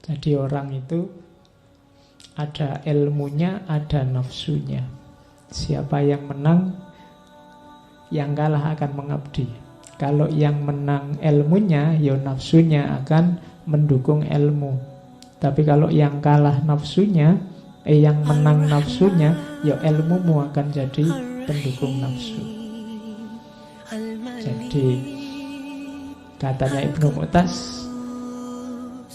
Jadi orang itu ada ilmunya, ada nafsunya. Siapa yang menang, yang kalah akan mengabdi. Kalau yang menang ilmunya, ya nafsunya akan mendukung ilmu. Tapi kalau yang kalah nafsunya, yang menang nafsunya, ya ilmumu akan jadi pendukung nafsu. Jadi katanya Ibnu Mu'taz,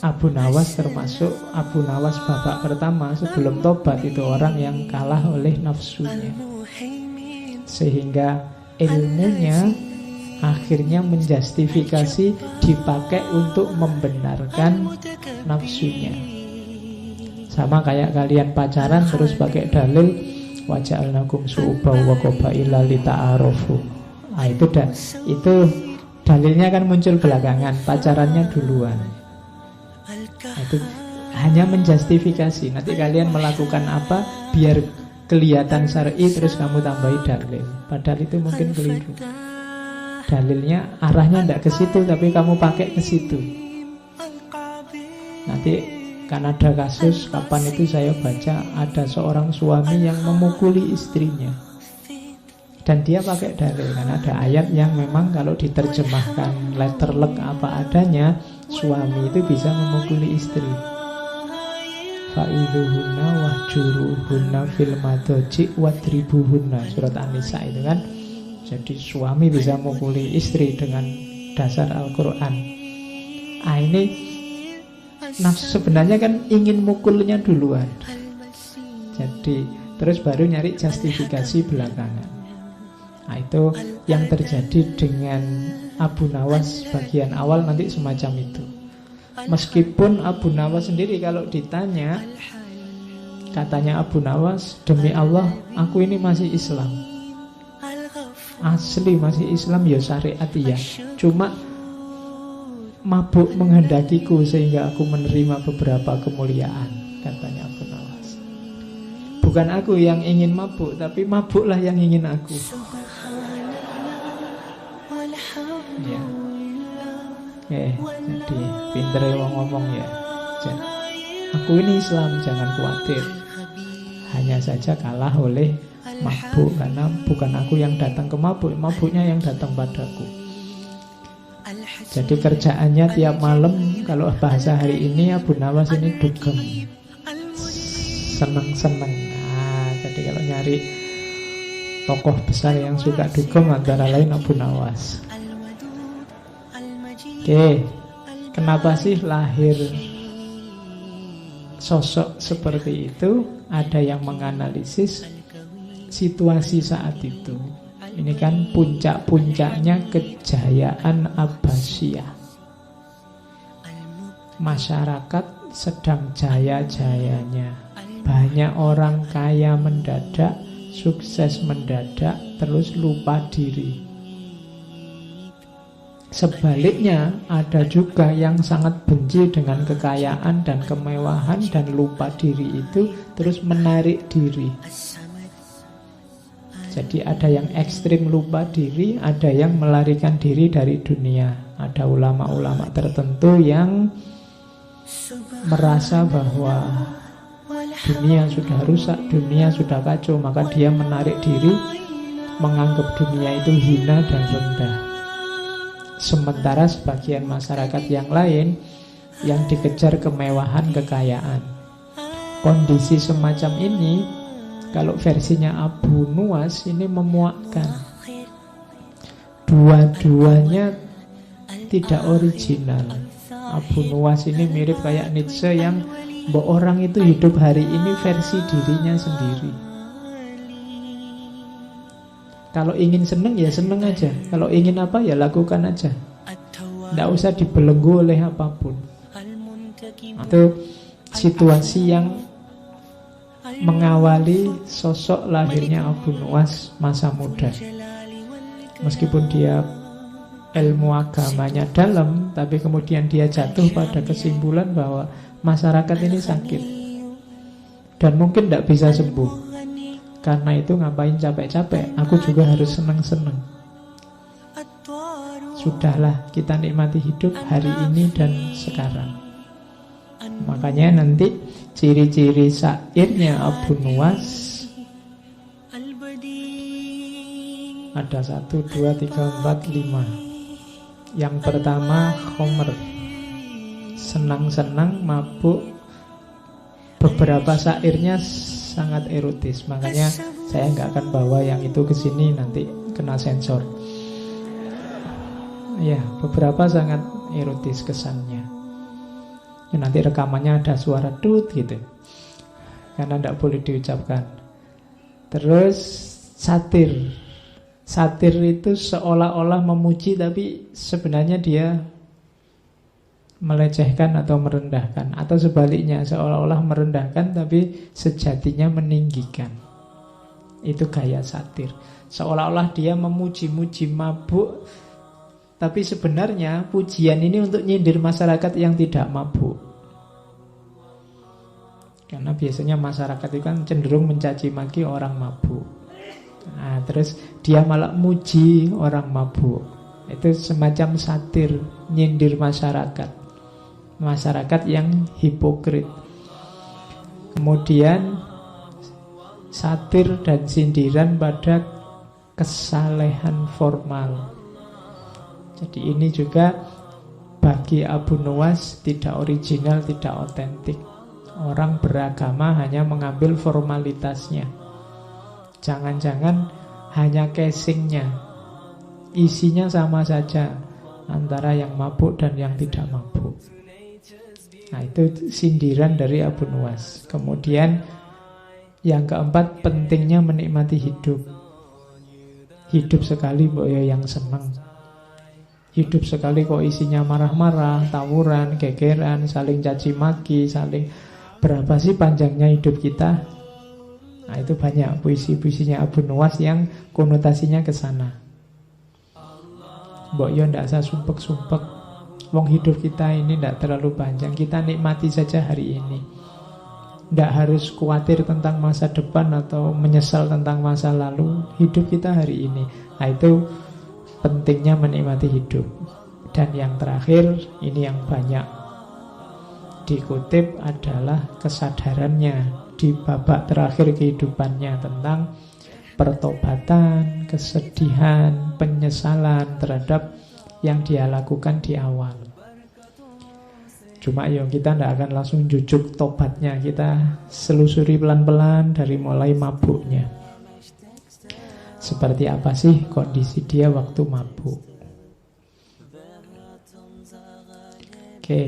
Abu Nawas termasuk Abu Nawas babak pertama sebelum tobat itu orang yang kalah oleh nafsunya, sehingga ilmunya akhirnya menjustifikasi dipakai untuk membenarkan nafsunya. Sama kayak kalian pacaran terus pakai dalil waja'alnakum su'uban wa qabaila lita'arofu. Nah, itu dalilnya kan muncul belakangan, pacarannya duluan. Itu hanya menjustifikasi. Nanti kalian melakukan apa biar kelihatan syar'i, terus kamu tambahi dalil. Padahal itu mungkin keliru. Dalilnya arahnya tidak ke situ, tapi kamu pakai ke situ. Nanti kan ada kasus, kapan itu saya baca, ada seorang suami yang memukuli istrinya. Dan dia pakai dalil, karena ada ayat yang memang kalau diterjemahkan letterlek apa adanya, suami itu bisa memukuli istri. Fa'iduhunna wahjuruhunna fil madoji wadribuhunna, surat An-Nisa itu kan. Jadi suami bisa memukuli istri dengan dasar Al-Quran. Ini nafsu sebenarnya kan ingin mukulnya duluan. Jadi terus baru nyari justifikasi belakangan. Nah, itu yang terjadi dengan Abu Nawas bagian awal nanti semacam itu. Meskipun Abu Nawas sendiri kalau ditanya, katanya Abu Nawas, demi Allah aku ini masih Islam, asli masih Islam ya syariat ya, cuma mabuk menghendakiku sehingga aku menerima beberapa kemuliaan, katanya Abu Nawas. Bukan aku yang ingin mabuk, tapi mabuklah yang ingin aku. Ya. Jadi pinter wong ngomong ya. Aku ini Islam, jangan khawatir. Hanya saja kalah oleh mabuk, karena bukan aku yang datang ke mabuk, mabuknya yang datang padaku. Jadi kerjaannya tiap malam, kalau bahasa hari ini Abu Nawas ini dugem, seneng-seneng. Nah, jadi kalau nyari tokoh besar yang suka dugem antara lain Abu Nawas. Oke, kenapa sih lahir sosok seperti itu? Ada yang menganalisis situasi saat itu. Ini kan puncak-puncaknya kejayaan Abbasiyah. Masyarakat sedang jaya-jayanya. Banyak orang kaya mendadak, sukses mendadak, terus lupa diri. Sebaliknya, ada juga yang sangat benci dengan kekayaan dan kemewahan dan lupa diri itu, terus menarik diri. Jadi ada yang ekstrim lupa diri, ada yang melarikan diri dari dunia. Ada ulama-ulama tertentu yang merasa bahwa dunia sudah rusak, dunia sudah kacau, maka dia menarik diri, menganggap dunia itu hina dan rendah. Sementara sebagian masyarakat yang lain yang dikejar kemewahan, kekayaan. Kondisi semacam ini, kalau versinya Abu Nuwas ini memuakkan. Dua-duanya tidak original. Abu Nuwas ini mirip kayak Nietzsche yang bahwa orang itu hidup hari ini versi dirinya sendiri. Kalau ingin seneng ya seneng aja. Kalau ingin apa ya lakukan aja. Tidak usah dibelenggu oleh apapun. Itu situasi yang mengawali sosok lahirnya Abu Nuwas masa muda. Meskipun dia ilmu agamanya dalam, tapi kemudian dia jatuh pada kesimpulan bahwa masyarakat ini sakit dan mungkin tidak bisa sembuh. Karena itu ngapain capek-capek, aku juga harus seneng-seneng. Sudahlah, kita nikmati hidup hari ini dan sekarang. Makanya nanti ciri-ciri syairnya Abu Nuwas ada 1, 2, 3, 4, 5. Yang pertama khomer, senang-senang, mabuk. Beberapa syairnya sangat erotis, makanya saya nggak akan bawa yang itu ke sini, nanti kena sensor. Ya, beberapa sangat erotis kesannya. Ya, nanti rekamannya ada suara tut gitu, karena tidak boleh diucapkan. Terus satir. Satir itu seolah-olah memuji, tapi sebenarnya dia melecehkan atau merendahkan. Atau sebaliknya, seolah-olah merendahkan tapi sejatinya meninggikan. Itu gaya satir. Seolah-olah dia memuji-muji mabuk, tapi sebenarnya pujian ini untuk nyindir masyarakat yang tidak mabuk. Karena biasanya masyarakat itu kan cenderung mencaci maki orang mabuk. Nah, terus dia malah muji orang mabuk. Itu semacam satir, nyindir masyarakat. Masyarakat yang hipokrit. Kemudian satir dan sindiran pada kesalehan formal. Jadi ini juga bagi Abu Nuwas tidak original, tidak otentik. Orang beragama hanya mengambil formalitasnya. Jangan-jangan hanya casingnya, isinya sama saja antara yang mabuk dan yang tidak mabuk. Nah, itu sindiran dari Abu Nuwas. Kemudian yang keempat, pentingnya menikmati hidup. Hidup sekali boyo yang senang. Hidup sekali kok isinya marah-marah, tawuran, gegeran, saling caci maki, saling berapa sih panjangnya hidup kita? Nah, itu banyak puisi-puisinya Abu Nuwas yang konotasinya ke sana. Mbok yo ndak usah sumpek-sumpek. Wong hidup kita ini ndak terlalu panjang, kita nikmati saja hari ini. Ndak harus khawatir tentang masa depan atau menyesal tentang masa lalu. Hidup kita hari ini. Nah, itu pentingnya menikmati hidup. Dan yang terakhir, ini yang banyak dikutip adalah kesadarannya di babak terakhir kehidupannya tentang pertobatan, kesedihan, penyesalan terhadap yang dia lakukan di awal. Cuma kita tidak akan langsung jujuk tobatnya, kita selusuri pelan-pelan dari mulai mabuknya. Seperti apa sih kondisi dia waktu mabuk? Oke.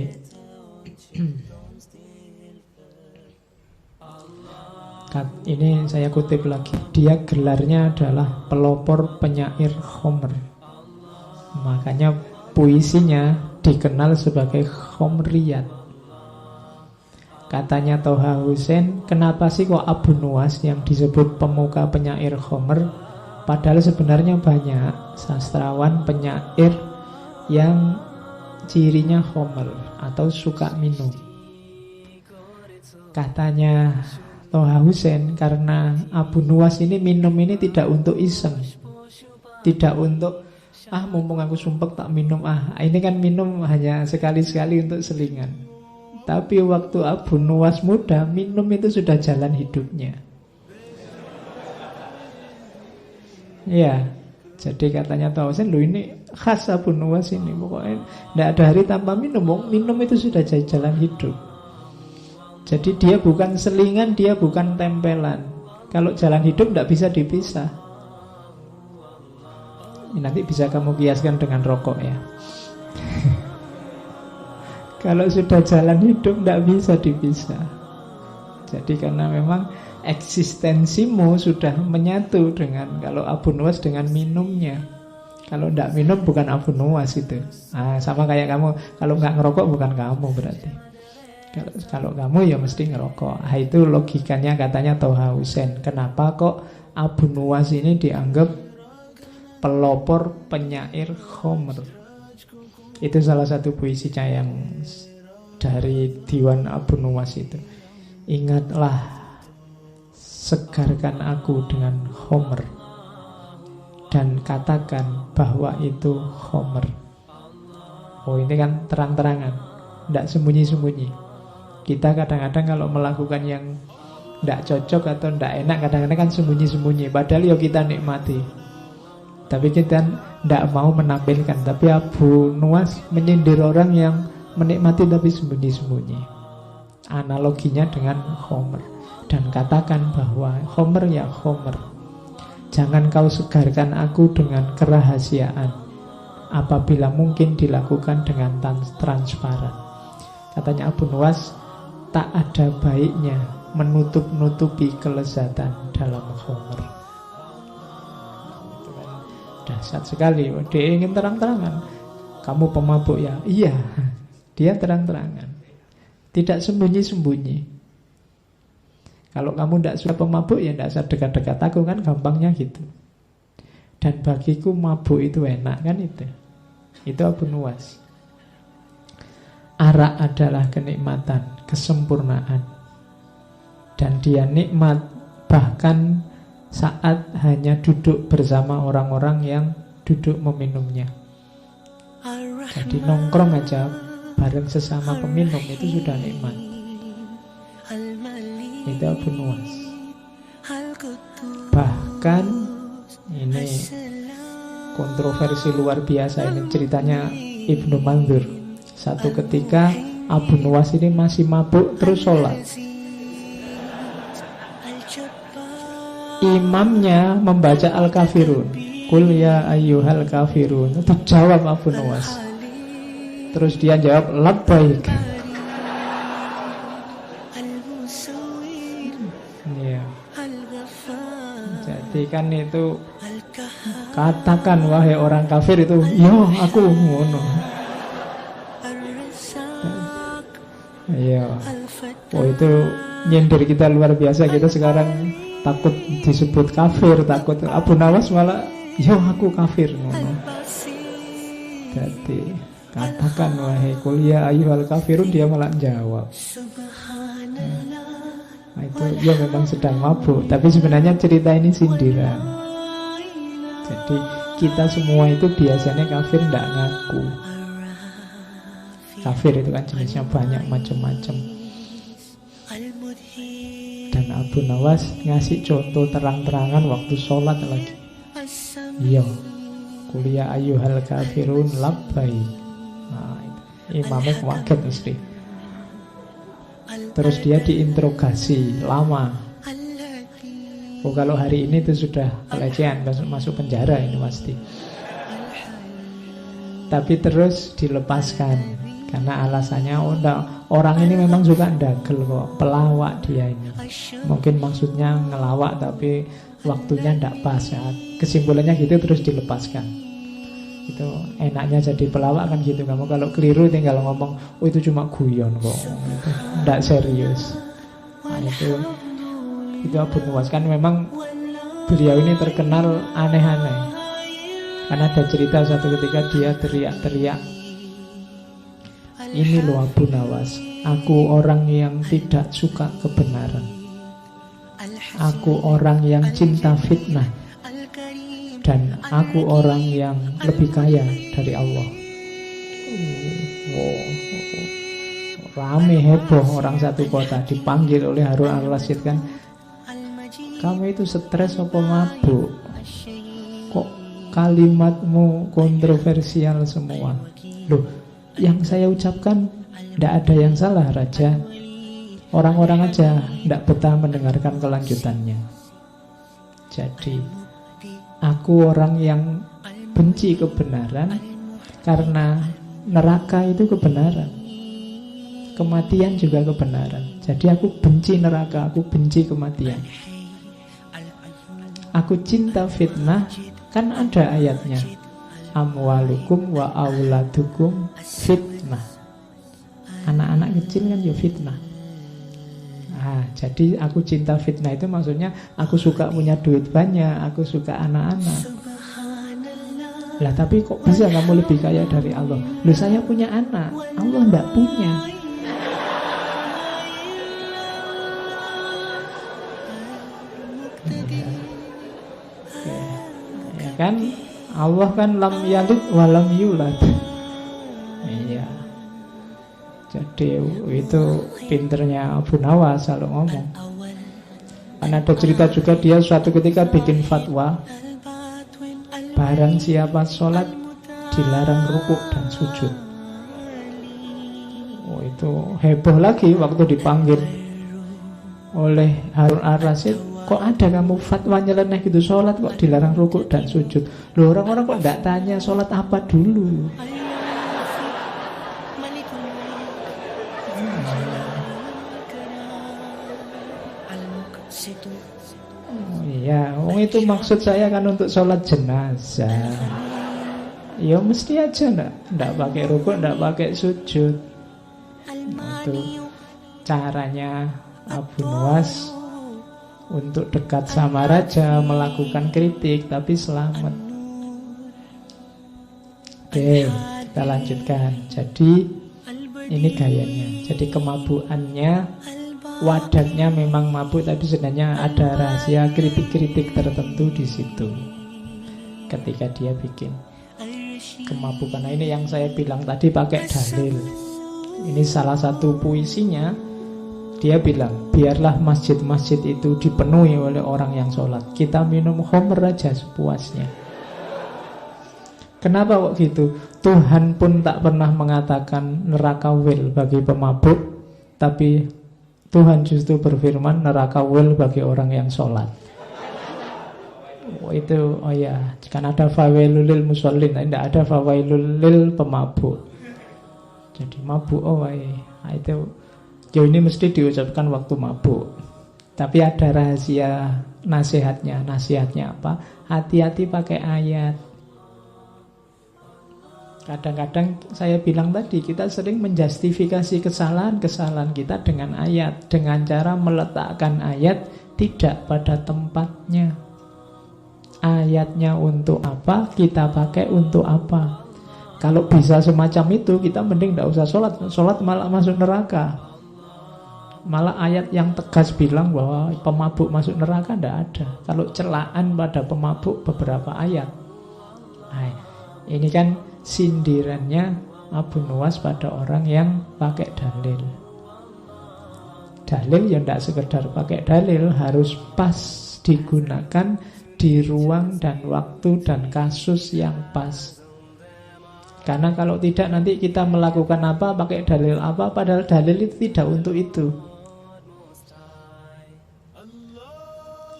Ini saya kutip lagi. Dia gelarnya adalah pelopor penyair khomer. Makanya puisinya dikenal sebagai khomriyat. Katanya Toha Hussein, kenapa sih kok Abu Nuwas yang disebut pemuka penyair khomer? Padahal sebenarnya banyak sastrawan penyair yang cirinya khomer atau suka minum. Katanya Toha Hussein, karena Abu Nuwas ini minum ini tidak untuk iseng, tidak untuk mumpung aku sumpek tak minum. Ini kan minum hanya sekali-sekali untuk selingan. Tapi waktu Abu Nuwas muda, minum itu sudah jalan hidupnya. Ya, jadi katanya Toha Hussein, loh ini khas Abu Nuwas ini, pokoknya tidak ada hari tanpa minum. Minum itu sudah jadi jalan hidup. Jadi dia bukan selingan, dia bukan tempelan. Kalau jalan hidup tidak bisa dipisah. Nanti bisa kamu kiaskan dengan rokok ya. Kalau sudah jalan hidup tidak bisa dipisah. Jadi karena memang eksistensimu sudah menyatu dengan, kalau Abu Nuwas dengan minumnya. Kalau tidak minum bukan Abu Nuwas itu. Sama kayak kamu, kalau nggak ngerokok bukan kamu berarti. Kalau kamu ya mesti ngerokok. Itu logikanya katanya Toha Hussein. Kenapa kok Abu Nuwas ini dianggap pelopor penyair khomer? Itu salah satu puisinya yang dari Diwan Abu Nuwas itu. Ingatlah, segarkan aku dengan khomer, dan katakan bahwa itu khomer. Oh, ini kan terang-terangan, tidak sembunyi-sembunyi. Kita kadang-kadang kalau melakukan yang tidak cocok atau tidak enak, kadang-kadang kan sembunyi-sembunyi. Padahal ya kita nikmati, tapi kita tidak mau menampilkan. Tapi Abu Nuwas menyindir orang yang menikmati tapi sembunyi-sembunyi. Analoginya dengan Khomer. Dan katakan bahwa Khomer ya Khomer, jangan kau segarkan aku dengan kerahasiaan apabila mungkin dilakukan dengan transparan. Katanya Abu Nuwas, tak ada baiknya menutup-nutupi kelezatan dalam Khomer. Dahsyat sekali. Dia ingin terang-terangan, kamu pemabuk ya? Iya. Dia terang-terangan, tidak sembunyi-sembunyi. Kalau kamu tidak suka pemabuk, ya tidak usah dekat-dekat aku, kan gampangnya gitu. Dan bagiku mabuk itu enak, kan itu. Itu Abu Nuwas. Arak adalah kenikmatan, kesempurnaan. Dan dia nikmat bahkan saat hanya duduk bersama orang-orang yang duduk meminumnya. Jadi nongkrong aja bareng sesama peminum itu sudah nikmat. Itu Abu Nuwas. Bahkan ini kontroversi luar biasa, ini ceritanya Ibnu Mandur. Satu ketika Abu Nuwas ini masih mabuk terus sholat. Imamnya membaca Al-Kafirun, Qul ya ayyuhal kafirun. Itu jawab Abu Nuwas. Terus dia jawab labbaik. Jadi kan itu, katakan wahai orang kafir itu, ya aku ngono. Iya. Oh itu nyindir kita luar biasa. Kita sekarang takut disebut kafir, takut. Abu Nuwas malah, ya aku kafir ngono. Jadi katakan wahai qul ya ayyuhal kafirun, dia malah jawab. Nah, itu ya memang sedang mabuk, tapi sebenarnya cerita ini sindiran. Jadi kita semua itu biasanya kafir tidak ngaku. Kafir itu kan jenisnya banyak macam-macam. Dan Abu Nuwas ngasih contoh terang-terangan waktu sholat lagi. Iya, qul ya ayyuhal kafirun labbaik. Nah, imamnya kaget mesti. Terus dia diinterogasi lama. Oh kalau hari ini itu sudah pelecehan, masuk penjara ini pasti. Tapi terus dilepaskan karena alasannya orang ini memang suka ndagel kok, pelawak dia ini. Mungkin maksudnya ngelawak tapi waktunya ndak pas ya. Kesimpulannya gitu, terus dilepaskan. Itu enaknya jadi pelawak kan gitu. Kamu kalau keliru tinggal ngomong, oh itu cuma guyon kok, itu ndak serius. Nah, itu Abu Nuwas. Kan memang beliau ini terkenal aneh-aneh. Karena ada cerita satu ketika dia teriak-teriak, ini loh Abu Nuwas, aku orang yang tidak suka kebenaran, aku orang yang cinta fitnah, dan aku orang yang lebih kaya dari Allah. Rame heboh orang satu kota, dipanggil oleh Harun al-Rasyid kan, kamu itu stres apa mabuk? Kok kalimatmu kontroversial semua? Loh, yang saya ucapkan tidak ada yang salah Raja. Orang-orang aja tidak betah mendengarkan kelanjutannya. Jadi aku orang yang benci kebenaran karena neraka itu kebenaran, kematian juga kebenaran. Jadi aku benci neraka, aku benci kematian. Aku cinta fitnah, kan ada ayatnya, amwalukum wa auladukum fitnah. Anak-anak kecil kan ya fitnah. Jadi aku cinta fitnah itu maksudnya aku suka punya duit banyak, aku suka anak-anak. Lah tapi kok bisa kamu lebih kaya dari Allah? Loh saya punya anak, Allah enggak punya. Ya kan, Allah kan lam yalid wa lam yulad. Iya. Jadi itu pinternya Abu Nawas kalau ngomong. Karena ada cerita juga dia suatu ketika bikin fatwa, barang siapa sholat dilarang rukuk dan sujud. Oh, itu heboh lagi waktu dipanggil oleh Harun Ar-Rasyid. Kok ada kamu fatwa nyeleneh gitu, sholat kok dilarang rukuk dan sujud? Loh, orang-orang kok enggak tanya sholat apa dulu? Oh iya, itu maksud saya kan untuk sholat jenazah. Ya mesti aja enggak pakai rukuk, enggak pakai sujud. Itu caranya Abu Nuwas untuk dekat sama raja, melakukan kritik tapi selamat. Oke, kita lanjutkan. Jadi ini gayanya. Jadi kemabukannya, wadatnya memang mabuk, tapi sebenarnya ada rahasia kritik-kritik tertentu di situ. Ketika dia bikin kemabukan, nah ini yang saya bilang tadi pakai dalil. Ini salah satu puisinya. Dia bilang, biarlah masjid-masjid itu dipenuhi oleh orang yang sholat. Kita minum khamr aja sepuasnya. Kenapa kok gitu? Tuhan pun tak pernah mengatakan neraka wil bagi pemabuk, tapi Tuhan justru berfirman neraka wil bagi orang yang sholat. Oh ya, kan ada fawailul lil musallin, tidak ada fawailul lil pemabuk. Jadi mabuk, itu ini mesti diucapkan waktu mabuk. Tapi ada rahasia nasihatnya. Nasihatnya apa? Hati-hati pakai ayat. Kadang-kadang saya bilang tadi, kita sering menjustifikasi kesalahan-kesalahan kita dengan ayat, dengan cara meletakkan ayat tidak pada tempatnya. Ayatnya untuk apa, kita pakai untuk apa. Kalau bisa semacam itu, kita mending tidak usah sholat. Sholat malah masuk neraka. Malah ayat yang tegas bilang bahwa pemabuk masuk neraka tidak ada. Kalau celaan pada pemabuk beberapa ayat. Nah, ini kan sindirannya Abu Nuwas pada orang yang pakai dalil. Dalil ya tidak sekedar pakai dalil, harus pas digunakan di ruang dan waktu dan kasus yang pas. Karena kalau tidak nanti kita melakukan apa, pakai dalil apa, padahal dalil itu tidak untuk itu.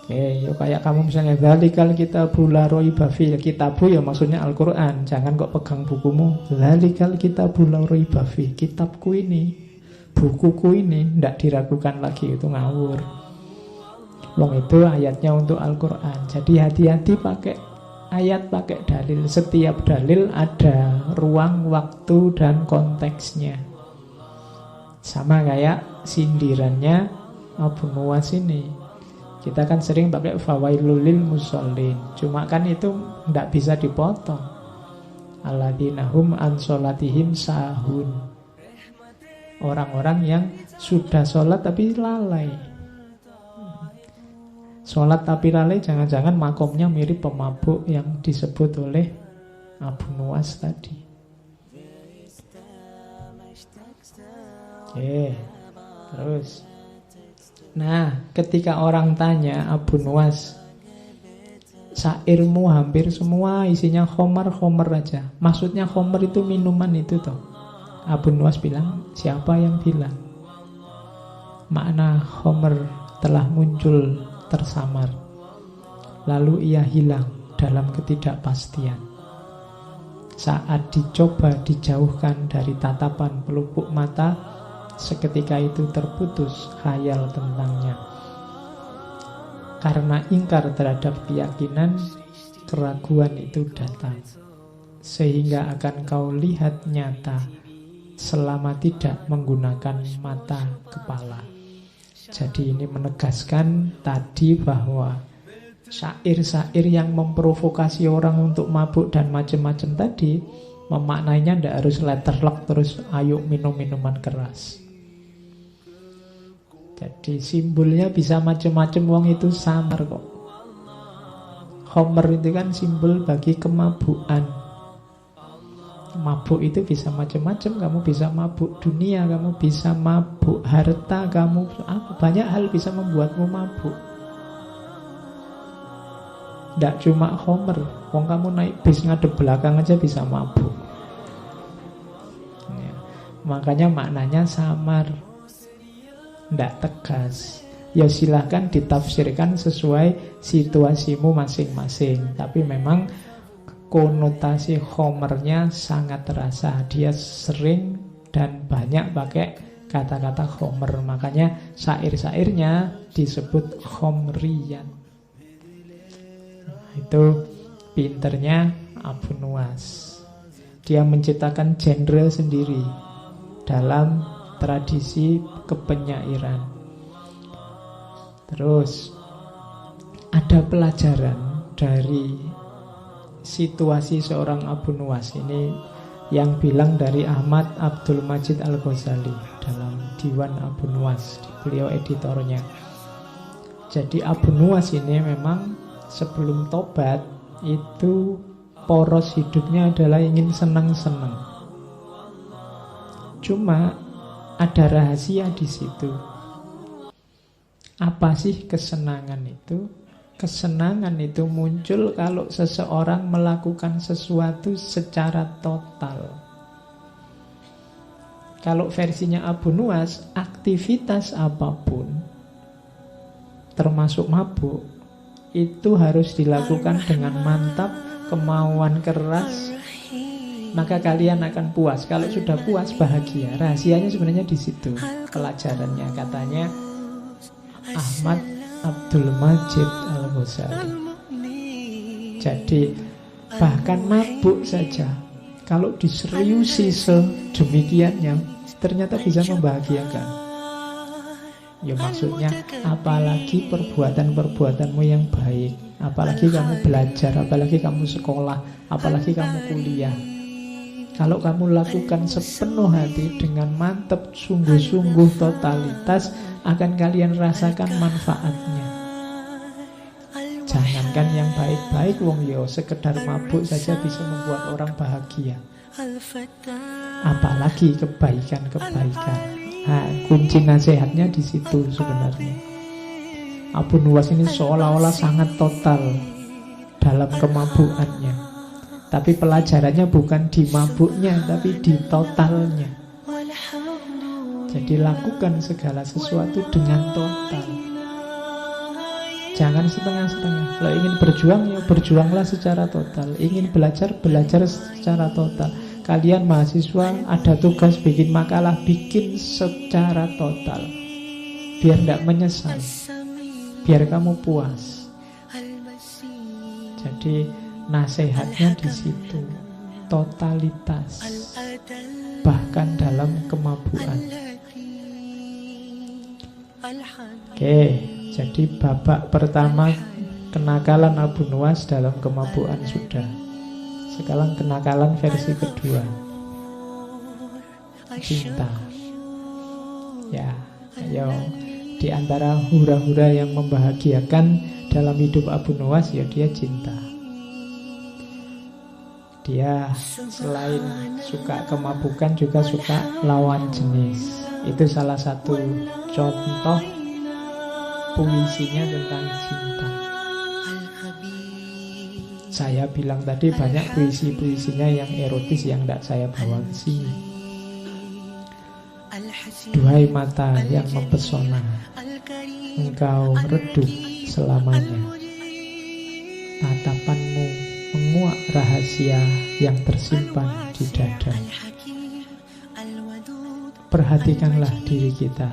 Yuk kayak kamu misalnya dzalikal kitabu la raiba fi, kitabu ya maksudnya Al-Qur'an, jangan kok pegang bukumu. Dzalikal kitabu la raiba fi, kitabku ini, bukuku ini tidak diragukan lagi, itu ngawur. Wong itu ayatnya untuk Al-Qur'an. Jadi hati-hati pakai ayat, pakai dalil. Setiap dalil ada ruang, waktu dan konteksnya. Sama kayak sindirannya Abu Nuwas ini. Kita kan sering pakai fawailul lil musallin. Cuma kan itu tidak bisa dipotong. Alladzina hum an sholatihim sahun. Orang-orang yang sudah sholat tapi lalai. Sholat tapi lalai, jangan-jangan makomnya mirip pemabuk yang disebut oleh Abu Nuwas tadi. Oke, terus. Nah, ketika orang tanya Abu Nuwas, syairmu hampir semua isinya khomer aja. Maksudnya khomer itu minuman itu toh. Abu Nuwas bilang, siapa yang bilang? Makna khomer telah muncul tersamar. Lalu ia hilang dalam ketidakpastian. Saat dicoba dijauhkan dari tatapan pelupuk mata, seketika itu terputus khayal tentangnya. Karena ingkar terhadap keyakinan, keraguan itu datang. Sehingga akan kau lihat nyata selama tidak menggunakan mata kepala. Jadi ini menegaskan tadi bahwa syair-syair yang memprovokasi orang untuk mabuk dan macam-macam tadi, memaknainya tidak harus letterlock terus ayo minum minuman keras. Jadi simbolnya bisa macam-macam, wong itu samar kok. Khomer itu kan simbol bagi kemabukan. Mabuk itu bisa macam-macam. Kamu bisa mabuk dunia, kamu bisa mabuk harta, banyak hal bisa membuatmu mabuk. Tidak cuma homer. Wong kamu naik bis ngadep belakang aja bisa mabuk. Ya. Makanya maknanya samar, tidak tegas. Ya silahkan ditafsirkan sesuai situasimu masing-masing. Tapi memang konotasi homernya sangat terasa. Dia sering dan banyak pakai kata-kata homer. Makanya syair-syairnya disebut homriyan. Itu pinternya Abu Nuwas. Dia menciptakan genre sendiri dalam tradisi kepenyairan. Terus ada pelajaran dari situasi seorang Abu Nuwas ini yang bilang dari Ahmad Abdul Majid Al-Ghazali dalam Diwan Abu Nuwas, beliau editornya. Jadi Abu Nuwas ini memang sebelum tobat itu poros hidupnya adalah ingin senang-senang. Cuma ada rahasia di situ. Apa sih kesenangan itu? Kesenangan itu muncul kalau seseorang melakukan sesuatu secara total. Kalau versinya Abu Nuwas, aktivitas apapun, termasuk mabuk, itu harus dilakukan dengan mantap, kemauan keras, maka kalian akan puas. Kalau sudah puas, bahagia. Rahasianya sebenarnya di situ. Pelajarannya katanya Ahmad Abdul Majid Al-Ghazali. Jadi bahkan mabuk saja kalau diseriusi sedemikiannya ternyata bisa membahagiakan. Ya maksudnya apalagi perbuatan-perbuatanmu yang baik, apalagi kamu belajar, apalagi kamu sekolah, apalagi kamu kuliah. Kalau kamu lakukan sepenuh hati dengan mantap, sungguh-sungguh, totalitas, akan kalian rasakan manfaatnya. Jangankan yang baik-baik, wong yo sekedar mabuk saja bisa membuat orang bahagia. Apalagi kebaikan-kebaikan. Nah, kunci nasihatnya di situ sebenarnya. Abu Nuwas ini seolah-olah sangat total dalam kemabukannya. Tapi pelajarannya bukan di mabuknya, tapi di totalnya. Jadi lakukan segala sesuatu dengan total. Jangan setengah-setengah. Kalau ingin berjuang, ya berjuanglah secara total. Ingin belajar, belajar secara total. Kalian mahasiswa ada tugas bikin makalah, bikin secara total. Biar tidak menyesal, biar kamu puas. Jadi nasihatnya di situ, totalitas, bahkan dalam kemabukan. Oke, jadi babak pertama kenakalan Abu Nuwas dalam kemabukan sudah. Sekarang kenakalan versi kedua, cinta. Ya, ayo, di antara hura-hura yang membahagiakan dalam hidup Abu Nuwas, ya dia cinta. Dia selain suka kemabukan juga suka lawan jenis. Itu salah satu contoh puisinya tentang cinta. Saya bilang tadi banyak puisi-puisinya yang erotis yang tidak saya bawa ke sini. Duhai mata yang mempesona, engkau redup selamanya. Tatapanmu menguak rahasia yang tersimpan di dada. Perhatikanlah diri kita.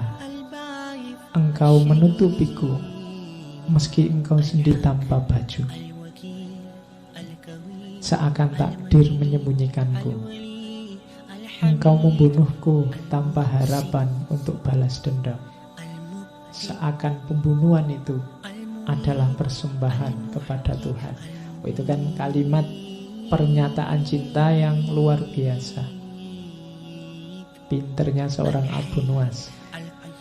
Engkau menutupiku meski engkau sendiri tanpa baju. Seakan takdir menyembunyikanku. Engkau membunuhku tanpa harapan untuk balas dendam. Seakan pembunuhan itu adalah persembahan kepada Tuhan. Itu kan kalimat pernyataan cinta yang luar biasa. Pinternya seorang Abu Nuwas.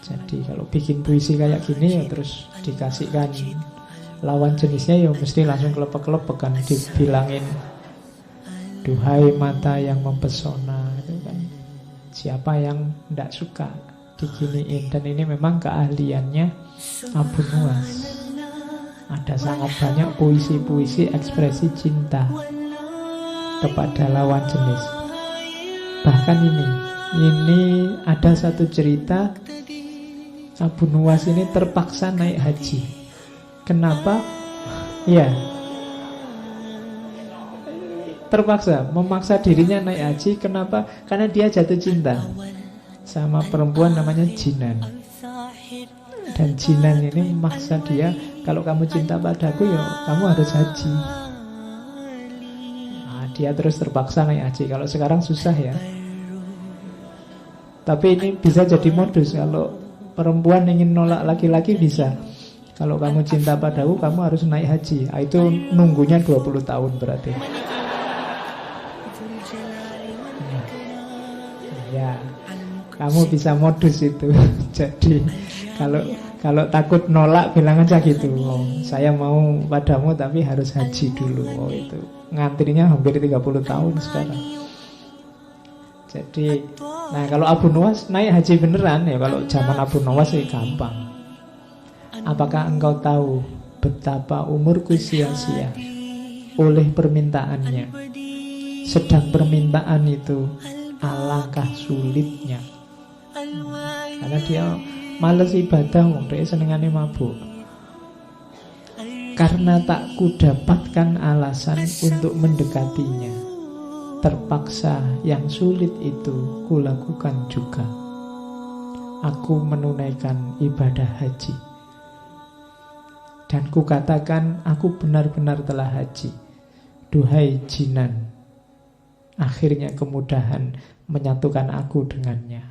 Jadi kalau bikin puisi kayak gini ya terus dikasihkan lawan jenisnya ya mesti langsung kelepek-kelepek kan, dibilangin Duhai mata yang mempesona, itu kan siapa yang tidak suka diginiin. Dan ini memang keahliannya Abu Nuwas. Ada sangat banyak puisi-puisi ekspresi cinta kepada lawan jenis. Bahkan ini ada satu cerita, Abu Nuwas ini terpaksa naik haji. Kenapa? Ya, terpaksa, memaksa dirinya naik haji. Kenapa? Karena dia jatuh cinta sama perempuan namanya Jinan. Dan Jinan ini memaksa dia, kalau kamu cinta padaku ya kamu harus haji. Nah, dia terus terpaksa naik haji. Kalau sekarang susah ya. Tapi ini bisa jadi modus. Kalau perempuan ingin nolak laki-laki bisa. Kalau kamu cinta padaku, kamu harus naik haji. Nah, itu nunggunya 20 tahun berarti. Ya, kamu bisa modus itu. Jadi kalau takut nolak, bilang aja gitu. Oh, saya mau padamu tapi harus haji dulu. Oh, itu ngantrinya hampir 30 tahun sekarang. Jadi, nah kalau Abu Nuwas naik haji beneran ya, kalau zaman Abu Nuwas sih gampang. Apakah engkau tahu betapa umurku sia-sia oleh permintaannya? Sedang permintaan itu alangkah sulitnya. Karena dia males ibadah, dia senengannya mabuk. Karena tak kudapatkan alasan untuk mendekatinya, terpaksa yang sulit itu kulakukan juga. Aku menunaikan ibadah haji. Dan kukatakan aku benar-benar telah haji. Duhai Jinan, akhirnya kemudahan menyatukan aku dengannya.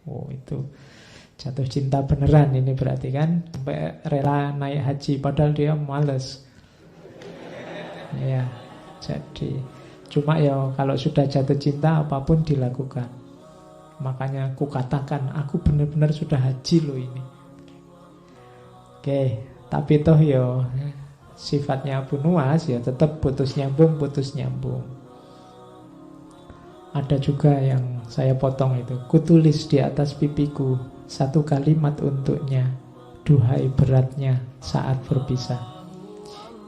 Oh, itu jatuh cinta beneran ini berarti kan. Sampai rela naik haji padahal dia males. Ya, jadi cuma ya kalau sudah jatuh cinta apapun dilakukan. Makanya aku katakan aku benar-benar sudah haji loh ini. Oke, tapi toh ya sifatnya Abu Nuwas ya tetap putus nyambung. Ada juga yang saya potong itu. Kutulis di atas pipiku satu kalimat untuknya. Duhai beratnya saat berpisah.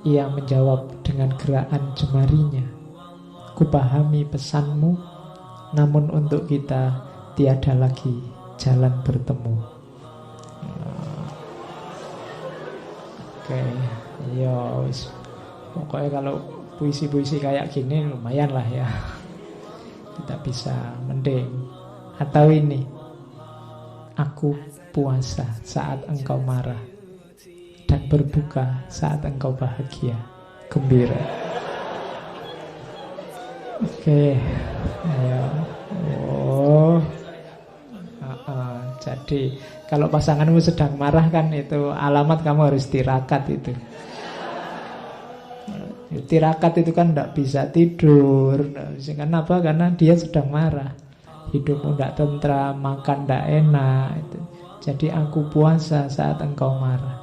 Ia menjawab dengan gerakan jemarinya. Kupahami pesanmu, namun untuk kita tiada lagi jalan bertemu. Oke, yo, pokoknya kalau puisi-puisi kayak gini lumayan lah ya. Kita bisa mending. Atau ini, aku puasa saat engkau marah dan berbuka saat engkau bahagia, gembira. Oke, ayo. Jadi kalau pasanganmu sedang marah kan itu alamat kamu harus tirakat itu. Tirakat itu kan tidak bisa tidur. Kenapa? Karena dia sedang marah. Hidupmu tidak tentram, makan tidak enak itu. Jadi aku puasa saat engkau marah.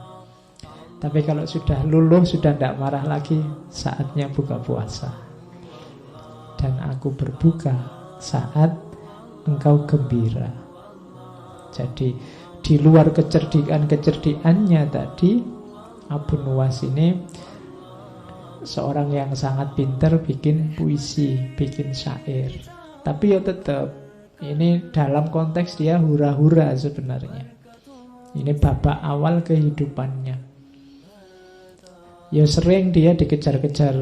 Tapi kalau sudah luluh, sudah tidak marah lagi, saatnya buka puasa. Dan aku berbuka saat engkau gembira. Jadi di luar kecerdikannya tadi, Abu Nuwas ini seorang yang sangat pintar bikin puisi, bikin syair. Tapi ya tetap ini dalam konteks dia hura-hura sebenarnya. Ini babak awal kehidupannya. Ya sering dia dikejar-kejar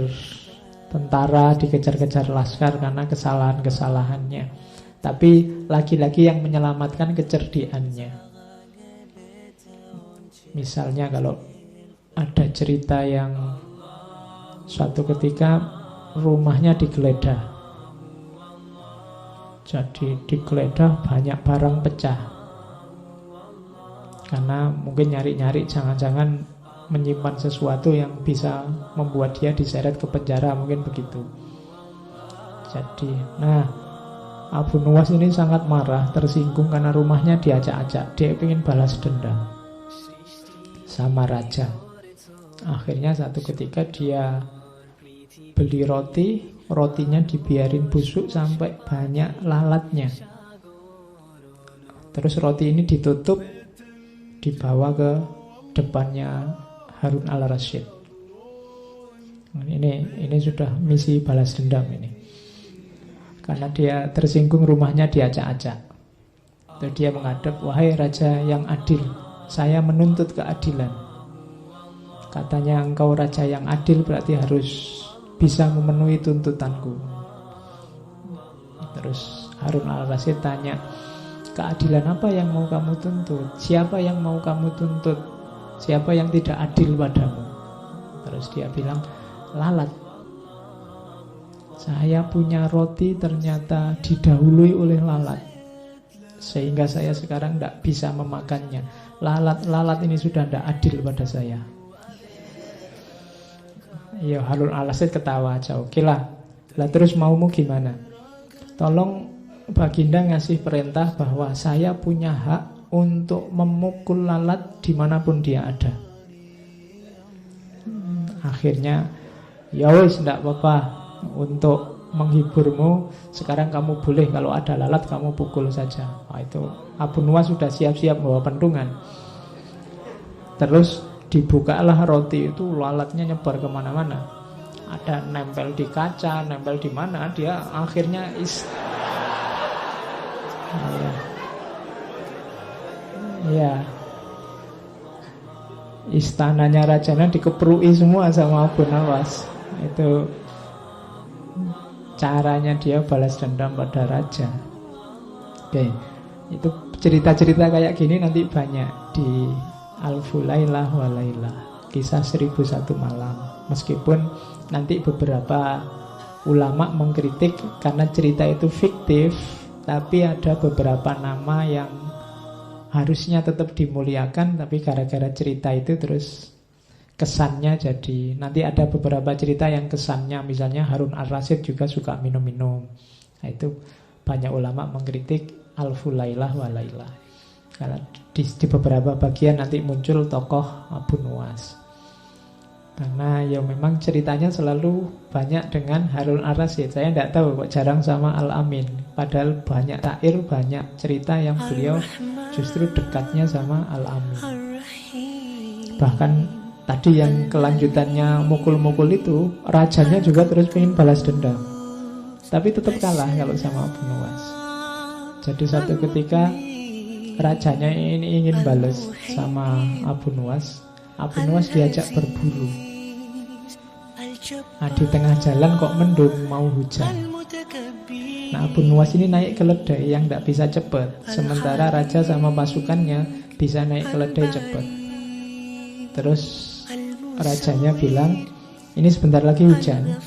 tentara, dikejar-kejar laskar karena kesalahan-kesalahannya. Tapi lagi-lagi yang menyelamatkan kecerdikannya. Misalnya kalau ada cerita yang suatu ketika rumahnya digeledah. Jadi digeledah banyak barang pecah. Karena mungkin nyari-nyari jangan-jangan menyimpan sesuatu yang bisa membuat dia diseret ke penjara, mungkin begitu. Jadi, Abu Nuwas ini sangat marah, tersinggung karena rumahnya diacak-acak. Dia ingin balas dendam sama raja. Akhirnya satu ketika dia beli roti, rotinya dibiarin busuk sampai banyak lalatnya. Terus roti ini ditutup, dibawa ke depannya Harun al-Rasyid. Ini sudah misi balas dendam ini. Karena dia tersinggung rumahnya diacak-acak. Lalu dia menghadap, wahai raja yang adil, saya menuntut keadilan. Katanya engkau raja yang adil berarti harus bisa memenuhi tuntutanku. Terus Harun al-Rasyid tanya, keadilan apa yang mau kamu tuntut? Siapa yang mau kamu tuntut? Siapa yang tidak adil padamu? Terus dia bilang, lalat. Saya punya roti ternyata didahului oleh lalat, sehingga saya sekarang tidak bisa memakannya. Lalat ini sudah tidak adil pada saya. Ya, Harun al-Rasyid ketawa aja. Oke lah. Lah terus maumu gimana? Tolong Baginda ngasih perintah bahwa saya punya hak untuk memukul lalat dimanapun dia ada. Akhirnya, ya wis, tidak apa-apa. Untuk menghiburmu, sekarang kamu boleh kalau ada lalat kamu pukul saja. Nah, itu Abu Nuwas sudah siap-siap bawa pentungan. Terus dibukalah roti itu, lalatnya nyebar kemana-mana. Ada nempel di kaca, nempel di mana. Dia akhirnya istananya rajanya dikeprui semua sama Abu Nuwas. Itu caranya dia balas dendam pada raja. Oke, itu cerita-cerita kayak gini nanti banyak di Alfu Lailah wa Lailah, kisah 1001 malam. Meskipun nanti beberapa ulama mengkritik karena cerita itu fiktif, tapi ada beberapa nama yang harusnya tetap dimuliakan, tapi gara-gara cerita itu terus kesannya jadi. Nanti ada beberapa cerita yang kesannya, misalnya Harun al-Rasyid juga suka minum-minum. Nah, itu banyak ulama mengkritik Alfu Lailah wa Lailah, karena di beberapa bagian nanti muncul tokoh Abu Nuwas. Karena ya memang ceritanya selalu banyak dengan Harun al-Rasyid. Saya tidak tahu kok jarang sama Al-Amin. Padahal banyak tair, banyak cerita yang beliau justru dekatnya sama Al-Amin. Bahkan tadi yang kelanjutannya mukul-mukul itu, rajanya juga terus pengen balas dendam, tapi tetap kalah kalau sama Abu Nuwas. Jadi satu ketika rajanya ini ingin balas sama Abu Nuwas. Abu Nuwas diajak berburu. Nah, di tengah jalan kok mendung, mau hujan. Nah, Abu Nuwas ini naik keledai yang tidak bisa cepat, sementara raja sama pasukannya bisa naik keledai cepat. Terus rajanya bilang, ini sebentar lagi hujan,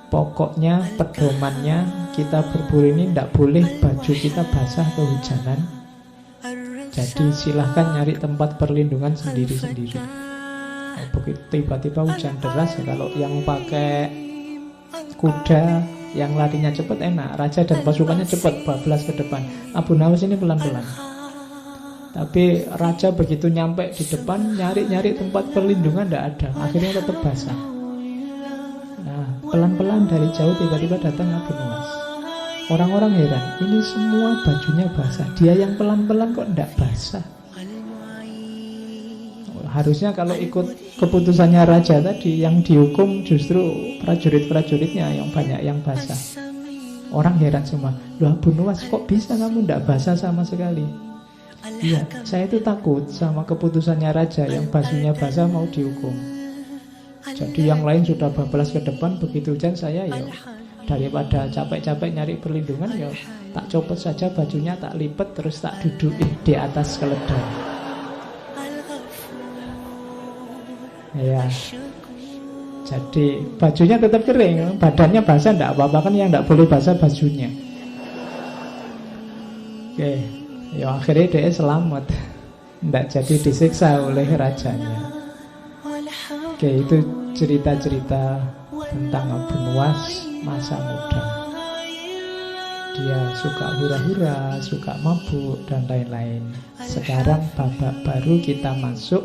pokoknya pedomannya kita berburu ini tidak boleh baju kita basah kehujanan. Jadi silahkan nyari tempat perlindungan sendiri-sendiri. Begitu tiba-tiba hujan deras, kalau yang pakai kuda yang larinya cepat enak, raja dan pasukannya cepat bablas ke depan. Abu Nuwas ini pelan-pelan. Tapi raja begitu nyampe di depan, nyari-nyari tempat perlindungan tidak ada. Akhirnya tetap basah. Nah, pelan-pelan dari jauh tiba-tiba datang Abu Nuwas. Orang-orang heran, ini semua bajunya basah, dia yang pelan-pelan kok tidak basah. Harusnya kalau ikut keputusannya raja tadi, yang dihukum justru prajurit-prajuritnya yang banyak yang basah. Orang heran semua, loh Abu Nuwas kok bisa kamu tidak basah sama sekali? Iya, saya itu takut sama keputusannya raja, yang bajunya basah mau dihukum. Jadi yang lain sudah bablas ke depan, begitu hujan saya ya daripada capek-capek nyari perlindungan, ya tak copot saja bajunya, tak lipat, terus tak dudukin di atas keledai. Ya, jadi bajunya tetap kering, badannya basah tidak apa-apa, kan yang tidak boleh basah bajunya. Oke, ya akhirnya dia selamat, tidak jadi disiksa oleh rajanya. Oke, itu cerita-cerita tentang Abu Nuwas masa muda. Dia suka hura-hura, suka mabuk, dan lain-lain. Sekarang babak baru kita masuk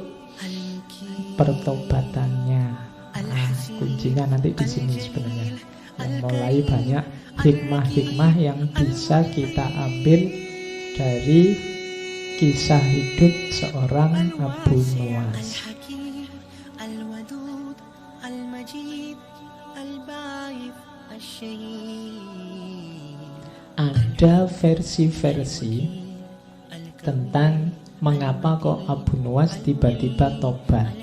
pertobatannya. Nah, kuncinya nanti di sini sebenarnya. Yang mulai banyak hikmah-hikmah yang bisa kita ambil dari kisah hidup seorang Abu Nuwas. Ada versi-versi tentang mengapa kok Abu Nuwas tiba-tiba tobat.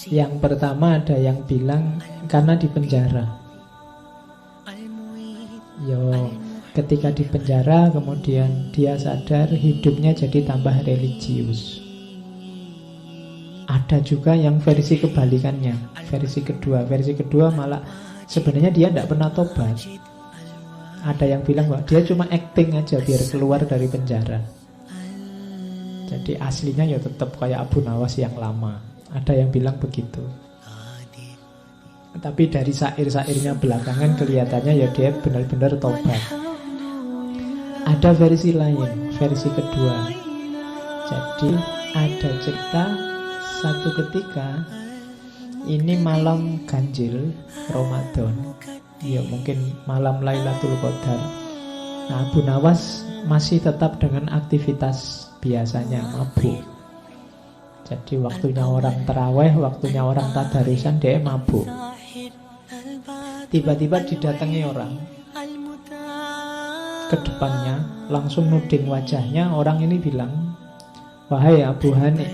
Yang pertama ada yang bilang karena di penjara. Ketika di penjara kemudian dia sadar hidupnya jadi tambah religius. Ada juga yang versi kebalikannya, versi kedua malah sebenarnya dia tidak pernah tobat. Ada yang bilang bahwa dia cuma acting aja biar keluar dari penjara. Jadi aslinya ya tetap kayak Abu Nuwas yang lama. Ada yang bilang begitu. Tapi dari syair-syairnya belakangan kelihatannya ya dia benar-benar tobat. Ada versi lain, versi kedua. Jadi ada cerita satu ketika ini malam ganjil Ramadan. Ya mungkin malam Lailatul Qadar. Nah, Abu Nuwas masih tetap dengan aktivitas biasanya, mabuk. Jadi waktunya orang taraweh, waktunya orang tadarusan, dia mabuk. Tiba-tiba didatangi orang ke depannya, langsung nuding wajahnya. Orang ini bilang, "Wahai Abu Hani,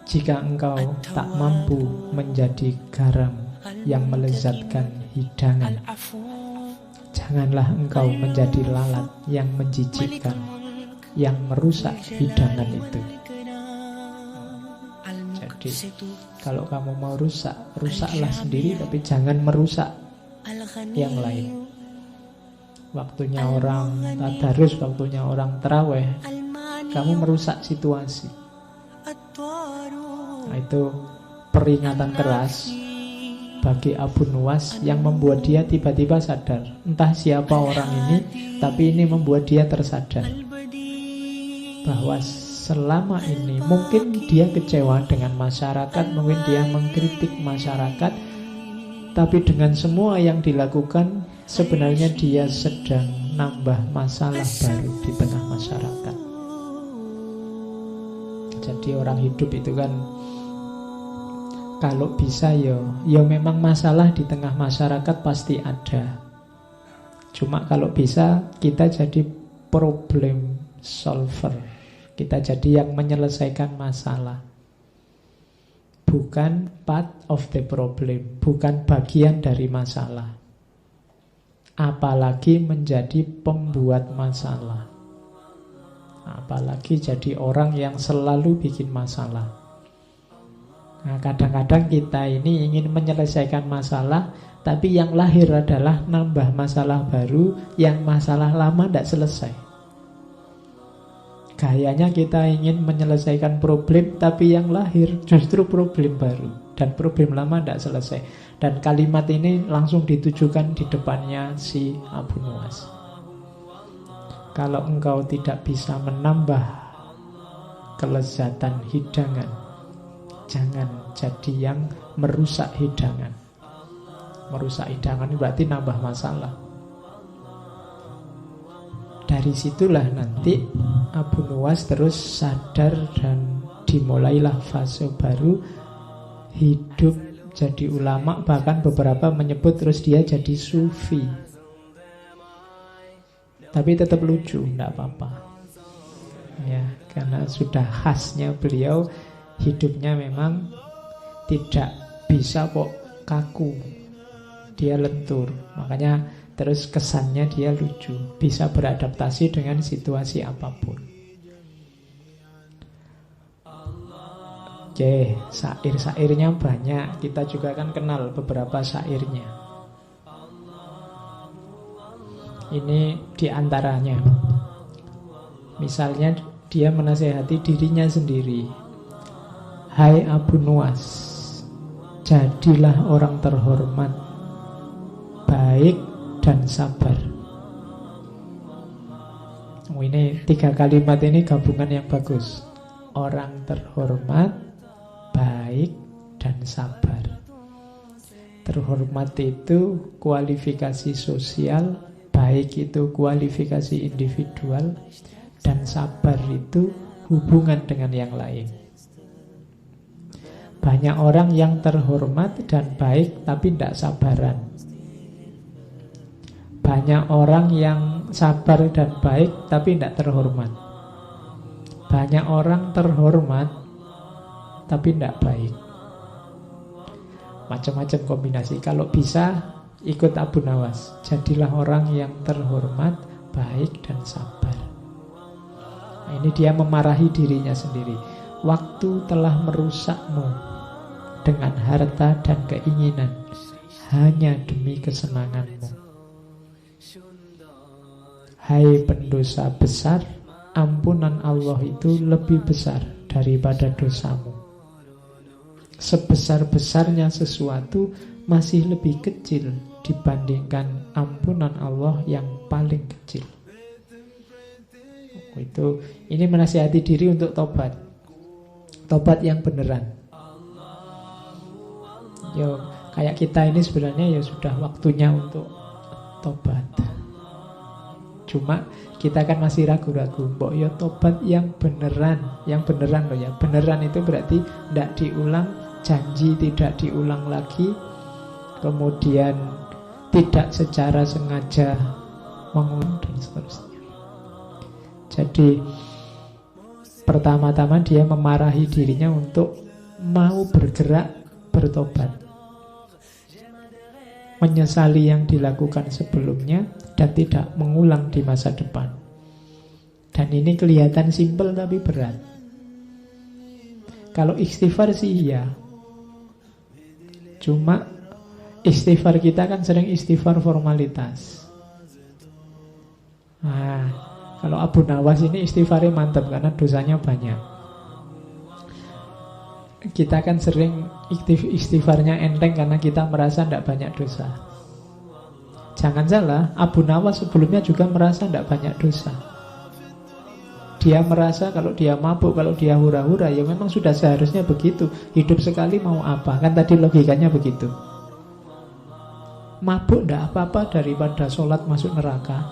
jika engkau tak mampu menjadi garam yang melezatkan hidangan, janganlah engkau menjadi lalat yang menjijikkan, yang merusak hidangan itu." Jadi kalau kamu mau rusak, rusaklah sendiri, tapi jangan merusak yang lain. Waktunya orang tadarus, waktunya orang taraweh, kamu merusak situasi. Nah, itu peringatan keras bagi Abu Nuwas yang membuat dia tiba-tiba sadar. Entah siapa orang ini, tapi ini membuat dia tersadar bahwa selama ini mungkin dia kecewa dengan masyarakat, mungkin dia mengkritik masyarakat, tapi dengan semua yang dilakukan sebenarnya dia sedang nambah masalah baru di tengah masyarakat. Jadi orang hidup itu kan kalau bisa ya memang masalah di tengah masyarakat pasti ada. Cuma kalau bisa kita jadi problem solver. Kita jadi yang menyelesaikan masalah. Bukan part of the problem, bukan bagian dari masalah. Apalagi menjadi pembuat masalah. Apalagi jadi orang yang selalu bikin masalah. Nah, kadang-kadang kita ini ingin menyelesaikan masalah, tapi yang lahir adalah nambah masalah baru, yang masalah lama tidak selesai. Gayanya kita ingin menyelesaikan problem, tapi yang lahir justru problem baru, dan problem lama tidak selesai. Dan kalimat ini langsung ditujukan di depannya si Abu Nuwas. Kalau engkau tidak bisa menambah kelezatan hidangan, jangan jadi yang merusak hidangan. Merusak hidangan berarti nambah masalah. Dari situlah nanti Abu Nuwas terus sadar dan dimulailah fase baru hidup jadi ulama. Bahkan beberapa menyebut terus dia jadi sufi. Tapi tetap lucu, tidak apa-apa. Ya, karena sudah khasnya beliau, hidupnya memang tidak bisa kok kaku. Dia lentur. Makanya terus kesannya dia lucu, bisa beradaptasi dengan situasi apapun. Oke, syair-syairnya banyak. Kita juga kan kenal beberapa syairnya. Ini diantaranya. Misalnya dia menasihati dirinya sendiri. Hai Abu Nuwas, jadilah orang terhormat, baik dan sabar. Ini 3 kalimat ini gabungan yang bagus. Orang terhormat, baik dan sabar. Terhormat itu kualifikasi sosial, baik itu kualifikasi individual, dan sabar itu hubungan dengan yang lain. Banyak orang yang terhormat dan baik tapi tidak sabaran. Banyak orang yang sabar dan baik tapi tidak terhormat. Banyak orang terhormat tapi tidak baik. Macam-macam kombinasi. Kalau bisa ikut Abu Nawas. Jadilah orang yang terhormat, baik dan sabar. Nah, ini dia memarahi dirinya sendiri. Waktu telah merusakmu dengan harta dan keinginan hanya demi kesenanganmu. Hai pendosa besar, ampunan Allah itu lebih besar daripada dosamu. Sebesar-besarnya sesuatu masih lebih kecil dibandingkan ampunan Allah yang paling kecil. Ini menasihati diri untuk tobat. Tobat yang beneran. Kayak kita ini sebenarnya ya sudah waktunya untuk tobat. Cuma kita kan masih ragu-ragu. Mbok ya tobat yang beneran. Yang beneran loh ya. Beneran itu berarti tidak diulang, janji tidak diulang lagi, kemudian tidak secara sengaja mengulang dan seterusnya. Jadi pertama-tama dia memarahi dirinya untuk mau bergerak bertobat, menyesali yang dilakukan sebelumnya dan tidak mengulang di masa depan. Dan ini kelihatan simpel tapi berat. Kalau istighfar sih iya. Cuma istighfar kita kan sering istighfar formalitas. Nah, kalau Abu Nawas ini istighfarnya mantap karena dosanya banyak. Kita kan sering istighfarnya enteng karena kita merasa tidak banyak dosa. Jangan salah, Abu Nawas sebelumnya juga merasa tidak banyak dosa. Dia merasa kalau dia mabuk, kalau dia hura-hura, ya memang sudah seharusnya begitu. Hidup sekali mau apa? Kan tadi logikanya begitu. Mabuk tidak apa-apa daripada sholat masuk neraka.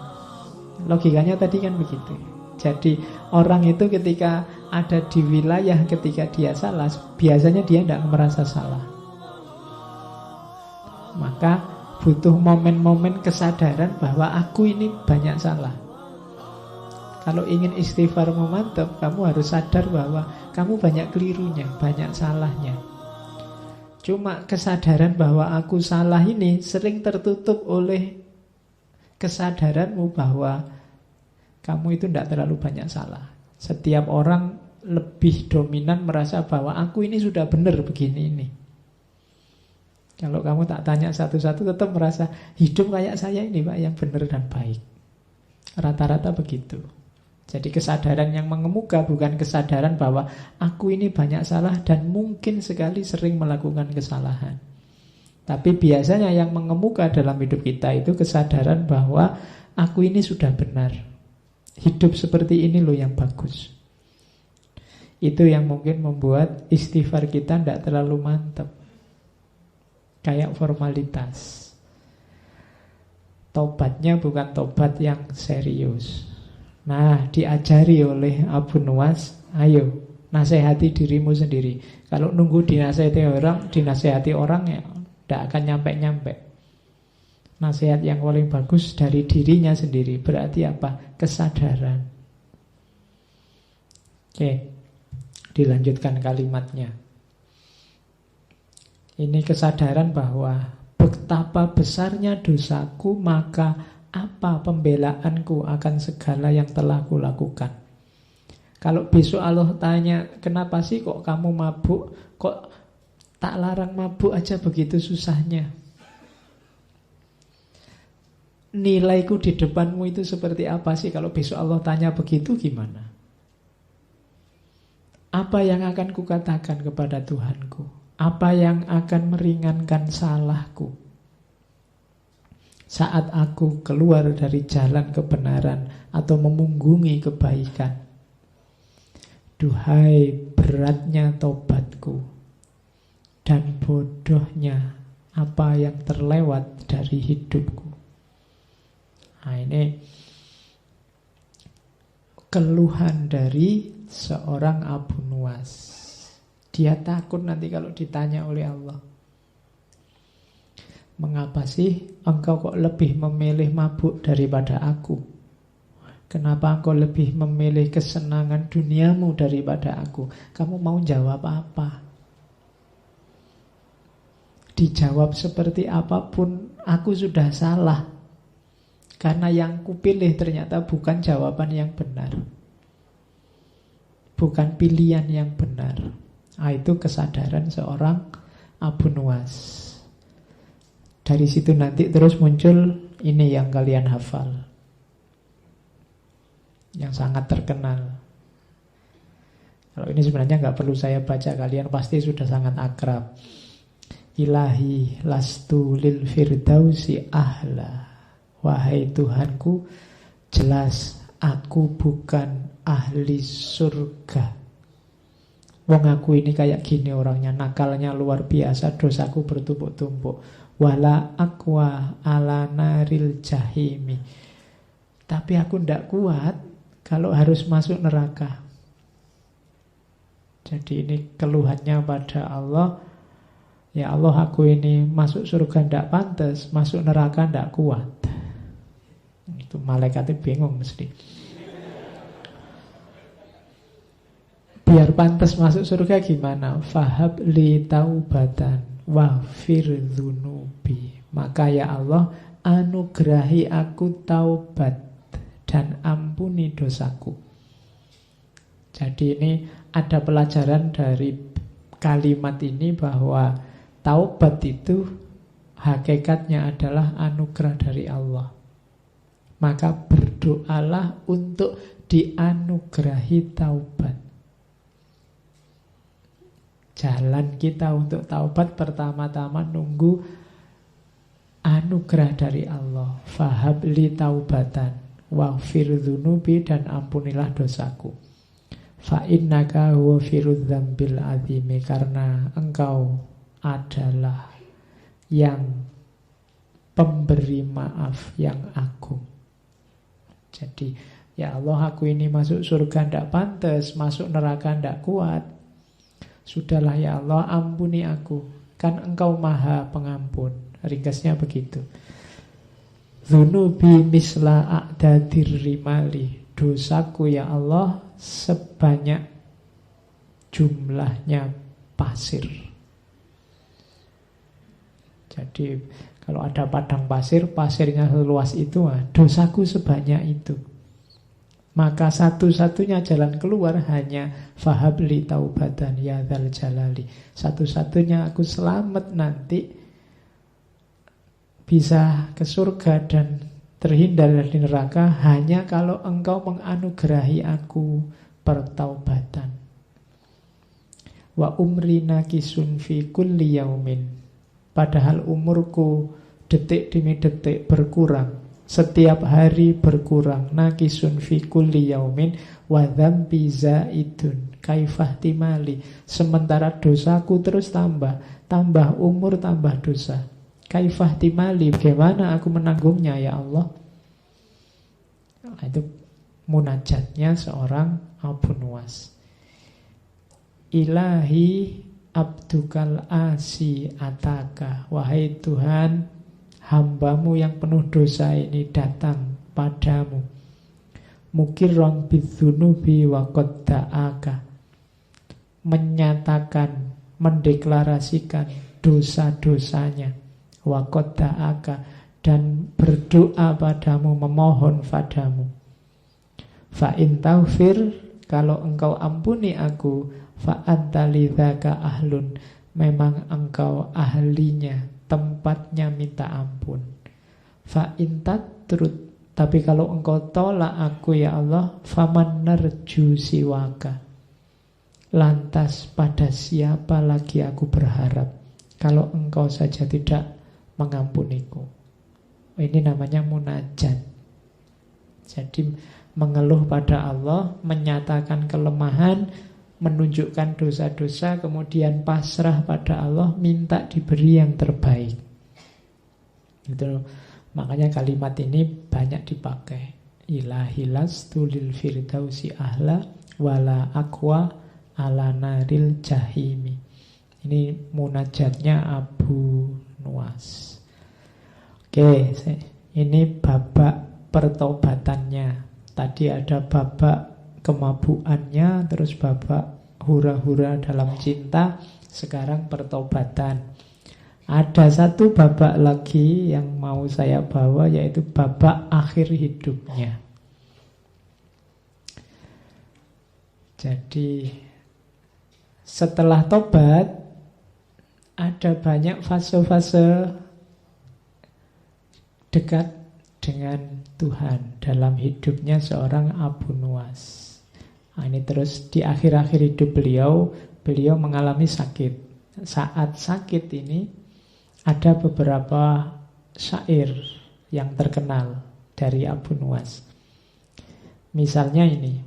Logikanya tadi kan begitu. Jadi orang itu ketika ada di wilayah, ketika dia salah, biasanya dia tidak merasa salah. Maka butuh momen-momen kesadaran bahwa aku ini banyak salah. Kalau ingin istighfarmu mantap, kamu harus sadar bahwa kamu banyak kelirunya, banyak salahnya. Cuma kesadaran bahwa aku salah ini sering tertutup oleh kesadaranmu bahwa kamu itu tidak terlalu banyak salah. Setiap orang lebih dominan merasa bahwa aku ini sudah benar begini ini. Kalau kamu tak tanya satu-satu tetap merasa hidup kayak saya ini Pak yang benar dan baik. Rata-rata begitu. Jadi kesadaran yang mengemuka bukan kesadaran bahwa aku ini banyak salah dan mungkin sekali sering melakukan kesalahan. Tapi biasanya yang mengemuka dalam hidup kita itu kesadaran bahwa aku ini sudah benar. Hidup seperti ini loh yang bagus. Itu yang mungkin membuat istighfar kita tidak terlalu mantap. Kayak formalitas. Tobatnya bukan tobat yang serius. Nah, diajari oleh Abu Nawas, ayo nasihati dirimu sendiri. Kalau nunggu dinasihati orang ya tidak akan nyampe-nyampe. Nasihat yang paling bagus dari dirinya sendiri. Berarti apa? Kesadaran. Oke, dilanjutkan kalimatnya. Ini kesadaran bahwa betapa besarnya dosaku, maka apa pembelaanku akan segala yang telah kulakukan. Kalau besok Allah tanya, kenapa sih kok kamu mabuk? Kok tak larang mabuk aja begitu susahnya? Nilaiku di depanmu itu seperti apa sih? Kalau besok Allah tanya begitu gimana? Apa yang akan kukatakan kepada Tuhanku? Apa yang akan meringankan salahku saat aku keluar dari jalan kebenaran atau memunggungi kebaikan? Duhai beratnya tobatku dan bodohnya apa yang terlewat dari hidupku. Nah, ini keluhan dari seorang Abu Nuwas. Dia takut nanti kalau ditanya oleh Allah, mengapa sih engkau kok lebih memilih mabuk daripada aku? Kenapa engkau lebih memilih kesenangan duniamu daripada aku? Kamu mau jawab apa? Dijawab seperti apapun, aku sudah salah. Karena yang kupilih ternyata bukan jawaban yang benar, bukan pilihan yang benar. Nah, itu kesadaran seorang Abu Nuwas. Dari situ nanti terus muncul ini yang kalian hafal, yang sangat terkenal. Kalau ini sebenarnya nggak perlu saya baca, kalian pasti sudah sangat akrab. Ilahi lastu lil firdausi ahla. Wahai Tuhanku, jelas aku bukan ahli surga. Wong aku ini kayak gini orangnya, nakalnya luar biasa, dosaku bertumpuk-tumpuk. Wala aqwa ala naril jahimi. Tapi aku ndak kuat kalau harus masuk neraka. Jadi ini keluhannya pada Allah. Ya Allah, aku ini masuk surga ndak pantas, masuk neraka ndak kuat. Itu malaikatnya bingung mesti. Biar pantas masuk surga gimana? Fahab li taubatan waghfir dzunubi. Maka ya Allah, anugerahi aku taubat dan ampuni dosaku. Jadi ini ada pelajaran dari kalimat ini bahwa taubat itu hakikatnya adalah anugerah dari Allah. Maka berdoalah untuk dianugerahi taubat. Jalan kita untuk taubat pertama-tama nunggu anugerah dari Allah. Fahab li taubatan waghfir dzunubi, dan ampunilah dosaku. Fa innaka huwa firudz dzambil azimi, karena engkau adalah yang pemberi maaf yang agung. Jadi ya Allah, aku ini masuk surga ndak pantas, masuk neraka ndak kuat. Sudahlah ya Allah, ampuni aku, kan engkau maha pengampun. Ringkasnya begitu. Dzunubi misla a'dadir rimali. Dosaku ya Allah sebanyak jumlahnya pasir. Jadi kalau ada padang pasir, pasirnya seluas itu, dosaku sebanyak itu. Maka satu-satunya jalan keluar hanya fahab li taubatan ya dzal jalali. Satu-satunya aku selamat nanti, bisa ke surga dan terhindar dari neraka, hanya kalau engkau menganugerahi aku pertaubatan. Wa umri nakisun fi kulli yaumin. Padahal umurku detik demi detik berkurang, setiap hari berkurang. Nakisun fi kulli yaumin wa dzambi zaidun kaifah timali. Sementara dosaku terus tambah, tambah umur tambah dosa. Kaifah timali, bagaimana aku menanggungnya ya Allah? Nah, itu munajatnya seorang Abu Nuwas. Ilahi abdukal asi ataka. Wahai Tuhan, hambamu yang penuh dosa ini datang padamu. Mukirron bidzunubi wa qad da'aka. Menyatakan, mendeklarasikan dosa-dosanya. Wa qad da'aka, dan berdoa padamu, memohon padamu. Fa in taghfir, kalau engkau ampuni aku, fa anta lidzaka ahlun, memang engkau ahlinya, tempatnya minta ampun. Fa in tatrud, tapi kalau engkau tolak aku ya Allah, faman narju siwaka, lantas pada siapa lagi aku berharap kalau engkau saja tidak mengampuniku. Ini namanya munajat. Jadi mengeluh pada Allah, menyatakan kelemahan, menunjukkan dosa-dosa, kemudian pasrah pada Allah, minta diberi yang terbaik. Itu makanya kalimat ini banyak dipakai. Ilahi lastu lil firdausi ahla wala aqwa ala naril jahimi. Ini munajatnya Abu Nuwas. Oke, ini babak pertobatannya. Tadi ada babak kemabuannya, terus babak hura-hura dalam cinta, sekarang pertobatan. Ada satu babak lagi yang mau saya bawa, yaitu babak akhir hidupnya. Jadi setelah tobat ada banyak fase-fase dekat dengan Tuhan dalam hidupnya seorang Abu Nuwas. Nah, ini terus di akhir-akhir hidup beliau mengalami sakit. Saat sakit ini ada beberapa syair yang terkenal dari Abu Nuwas. Misalnya ini,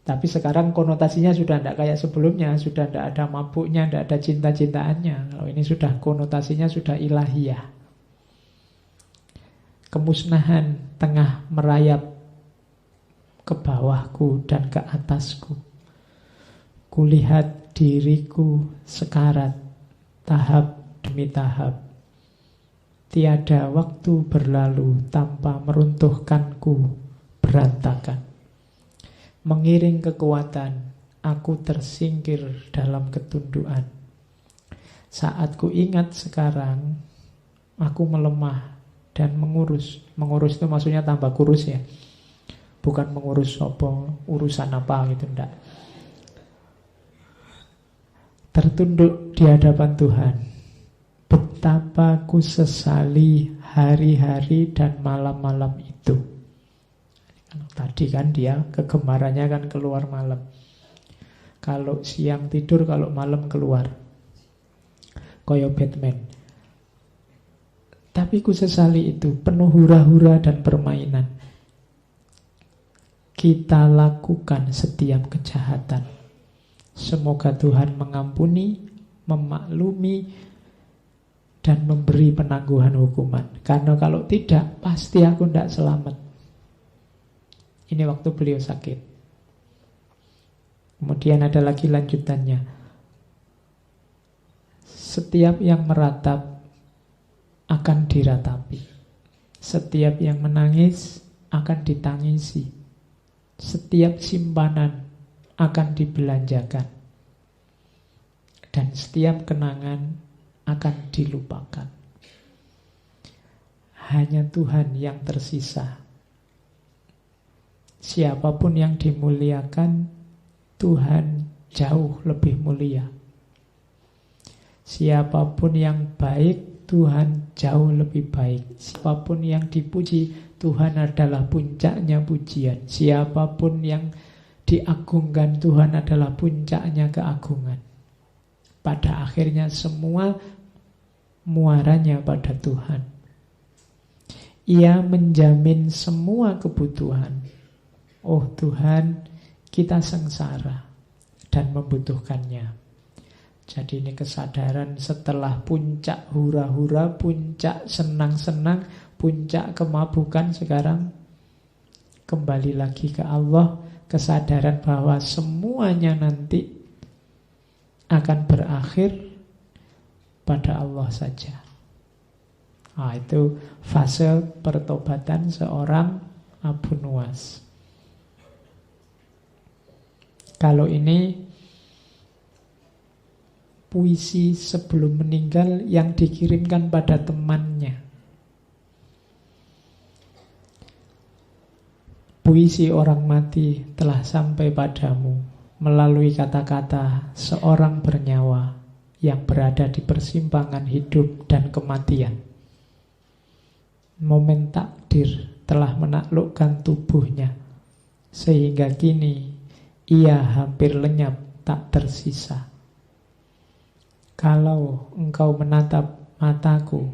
tapi sekarang konotasinya sudah tidak kayak sebelumnya, sudah tidak ada mabuknya, tidak ada cinta-cintaannya. Kalau ini sudah konotasinya sudah ilahiyah. Kemusnahan tengah merayap ke bawahku dan ke atasku. Kulihat diriku sekarat, tahap demi tahap. Tiada waktu berlalu tanpa meruntuhkanku berantakan. Mengiring kekuatan, aku tersingkir dalam ketundukan. Saat ku ingat sekarang, aku melemah dan mengurus. Mengurus itu maksudnya tambah kurus ya. Bukan mengurus urusan apa gitu, enggak. Tertunduk di hadapan Tuhan. Betapa ku sesali hari-hari dan malam-malam itu. Tadi kan dia kegemarannya kan keluar malam. Kalau siang tidur, kalau malam keluar. Koyo Batman. Tapi ku sesali itu, penuh hura-hura dan permainan. Kita lakukan setiap kejahatan. Semoga Tuhan mengampuni, memaklumi, dan memberi penangguhan hukuman. Karena kalau tidak, pasti aku tidak selamat. Ini waktu beliau sakit. Kemudian ada lagi lanjutannya. Setiap yang meratap akan diratapi. Setiap yang menangis akan ditangisi. Setiap simpanan akan dibelanjakan. Dan setiap kenangan akan dilupakan. Hanya Tuhan yang tersisa. Siapapun yang dimuliakan, Tuhan jauh lebih mulia. Siapapun yang baik, Tuhan jauh lebih baik. Siapapun yang dipuji, Tuhan adalah puncaknya pujian. Siapapun yang diagungkan, Tuhan adalah puncaknya keagungan. Pada akhirnya semua muaranya pada Tuhan. Ia menjamin semua kebutuhan. Oh Tuhan, kita sengsara dan membutuhkannya. Jadi ini kesadaran setelah puncak hura-hura, puncak senang-senang, puncak kemabukan, sekarang kembali lagi ke Allah. Kesadaran bahwa semuanya nanti akan berakhir pada Allah saja. Nah, itu fase pertobatan seorang Abu Nuwas. Kalau ini puisi sebelum meninggal yang dikirimkan pada temannya. Puisi orang mati telah sampai padamu melalui kata-kata seorang bernyawa yang berada di persimpangan hidup dan kematian. Momen takdir telah menaklukkan tubuhnya sehingga kini ia hampir lenyap tak tersisa. Kalau engkau menatap mataku,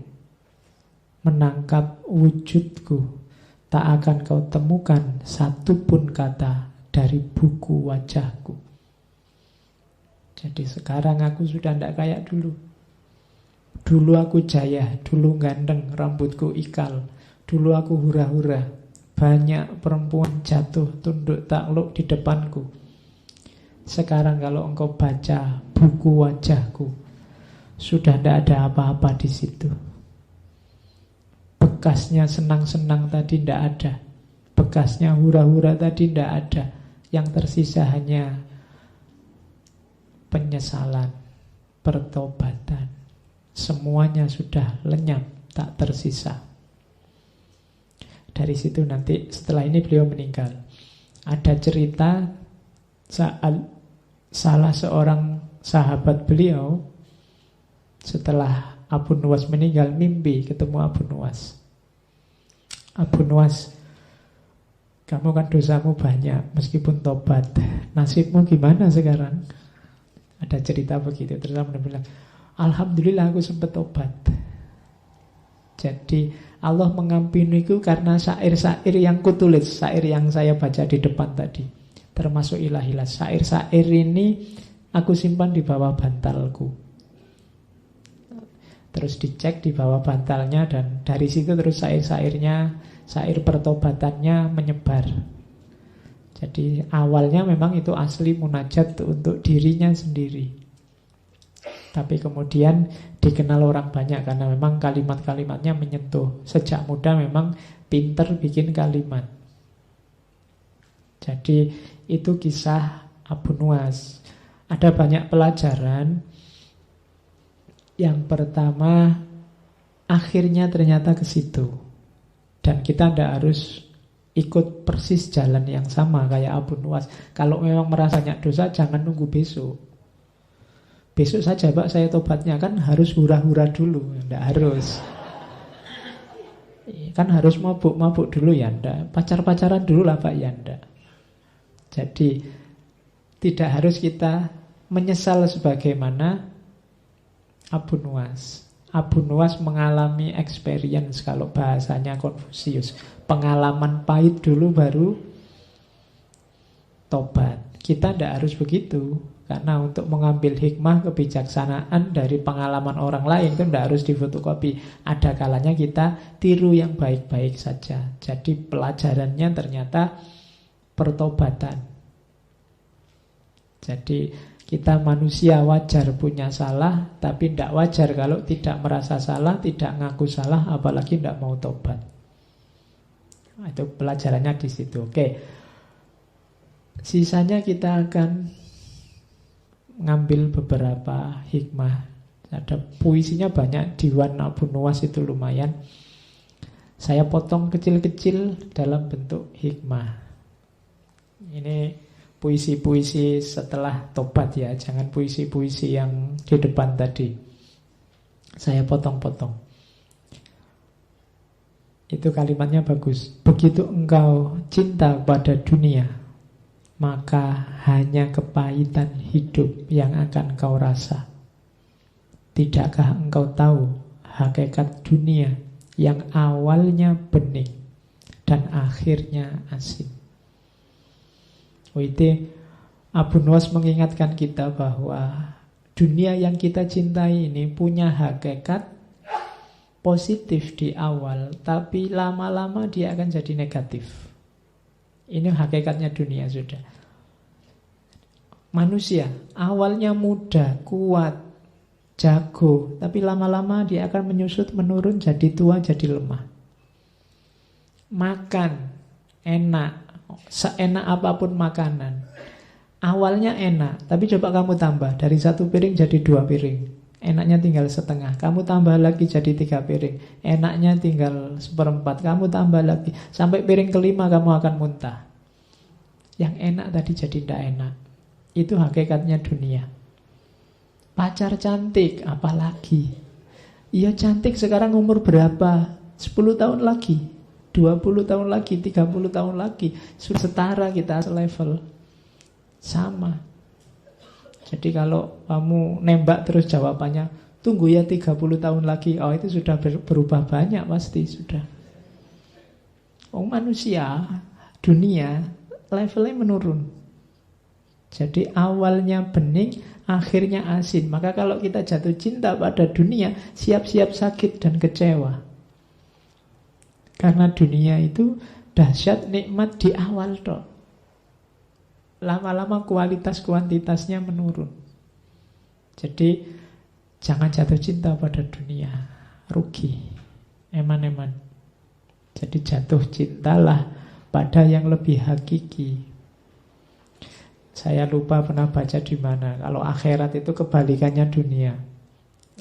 menangkap wujudku, tak akan kau temukan satupun kata dari buku wajahku. Jadi sekarang aku sudah tidak kayak dulu. Dulu aku jaya, dulu ganteng, rambutku ikal. Dulu aku hura-hura. Banyak perempuan jatuh tunduk takluk di depanku. Sekarang kalau engkau baca buku wajahku, sudah tidak ada apa-apa di situ. Bekasnya senang-senang tadi tidak ada. Bekasnya hura-hura tadi tidak ada. Yang tersisa hanya penyesalan, pertobatan. Semuanya sudah lenyap, tak tersisa. Dari situ nanti setelah ini beliau meninggal. Ada cerita saat salah seorang sahabat beliau setelah Abu Nuwas meninggal mimpi ketemu Abu Nuwas. Abu Nuwas, kamu kan dosamu banyak meskipun tobat. Nasibmu gimana sekarang? Ada cerita begitu. Terus dia bilang, alhamdulillah aku sempat tobat. Jadi Allah mengampuniku karena syair-syair yang kutulis, syair yang saya baca di depan tadi, termasuk ilahilas. Syair-syair ini aku simpan di bawah bantalku. Terus dicek di bawah bantalnya, dan dari situ terus syair-syairnya, syair pertobatannya menyebar. Jadi awalnya memang itu asli munajat untuk dirinya sendiri. Tapi kemudian dikenal orang banyak karena memang kalimat-kalimatnya menyentuh. Sejak muda memang pinter bikin kalimat. Jadi itu kisah Abu Nuwas. Ada banyak pelajaran. Yang pertama, akhirnya ternyata ke situ. Dan kita tidak harus ikut persis jalan yang sama kayak Abu Nuwas. Kalau memang merasa banyak dosa, jangan nunggu besok. Besok saja Pak saya tobatnya, kan harus hura-hura dulu. Tidak harus. Kan harus mabuk-mabuk dulu ya ndak. Pacar-pacaran dulu lah Pak ya ndak. Jadi tidak harus kita menyesal sebagaimana Abu Nuwas. Abu Nuwas mengalami experience, kalau bahasanya Konfusius. Pengalaman pahit dulu baru tobat. Kita tidak harus begitu. Karena untuk mengambil hikmah kebijaksanaan dari pengalaman orang lain itu tidak harus difotokopi. Ada kalanya kita tiru yang baik-baik saja. Jadi pelajarannya ternyata pertobatan. Jadi kita manusia wajar punya salah, tapi tidak wajar kalau tidak merasa salah, tidak ngaku salah, apalagi tidak mau tobat. Itu pelajarannya di situ. Oke. Sisanya kita akan ngambil beberapa hikmah. Ada puisinya banyak, diwan Abu Nuwas itu lumayan. Saya potong kecil-kecil dalam bentuk hikmah. Ini puisi-puisi setelah tobat ya, jangan puisi-puisi yang di depan tadi. Saya potong-potong. Itu kalimatnya bagus. Begitu engkau cinta pada dunia, maka hanya kepahitan hidup yang akan kau rasa. Tidakkah engkau tahu hakikat dunia yang awalnya bening dan akhirnya asin? Itu Abu Nuwas mengingatkan kita bahwa dunia yang kita cintai ini punya hakikat positif di awal, tapi lama-lama dia akan jadi negatif. Ini hakikatnya dunia sudah. Manusia awalnya muda, kuat, jago, tapi lama-lama dia akan menyusut, menurun, jadi tua, jadi lemah. Makan enak, seenak apapun makanan. Awalnya enak, tapi coba kamu tambah dari 1 piring jadi 2 piring. Enaknya tinggal setengah, kamu tambah lagi jadi 3 piring. Enaknya tinggal 1/4, kamu tambah lagi. Sampai piring kelima kamu akan muntah. Yang enak tadi jadi tidak enak. Itu hakikatnya dunia. Pacar cantik, apalagi? Iya cantik sekarang umur berapa? 10 tahun lagi, 20 tahun lagi, 30 tahun lagi. Sudah setara kita selevel. Sama. Jadi kalau kamu nembak terus jawabannya tunggu ya 30 tahun lagi, oh itu sudah berubah banyak pasti sudah. Oh manusia, dunia levelnya menurun. Jadi awalnya bening, akhirnya asin. Maka kalau kita jatuh cinta pada dunia, siap-siap sakit dan kecewa. Karena dunia itu dahsyat nikmat di awal toh. Lama-lama kualitas kuantitasnya menurun. Jadi jangan jatuh cinta pada dunia, rugi, eman-eman. Jadi jatuh cintalah pada yang lebih hakiki. Saya lupa pernah baca di mana. Kalau akhirat itu kebalikannya dunia.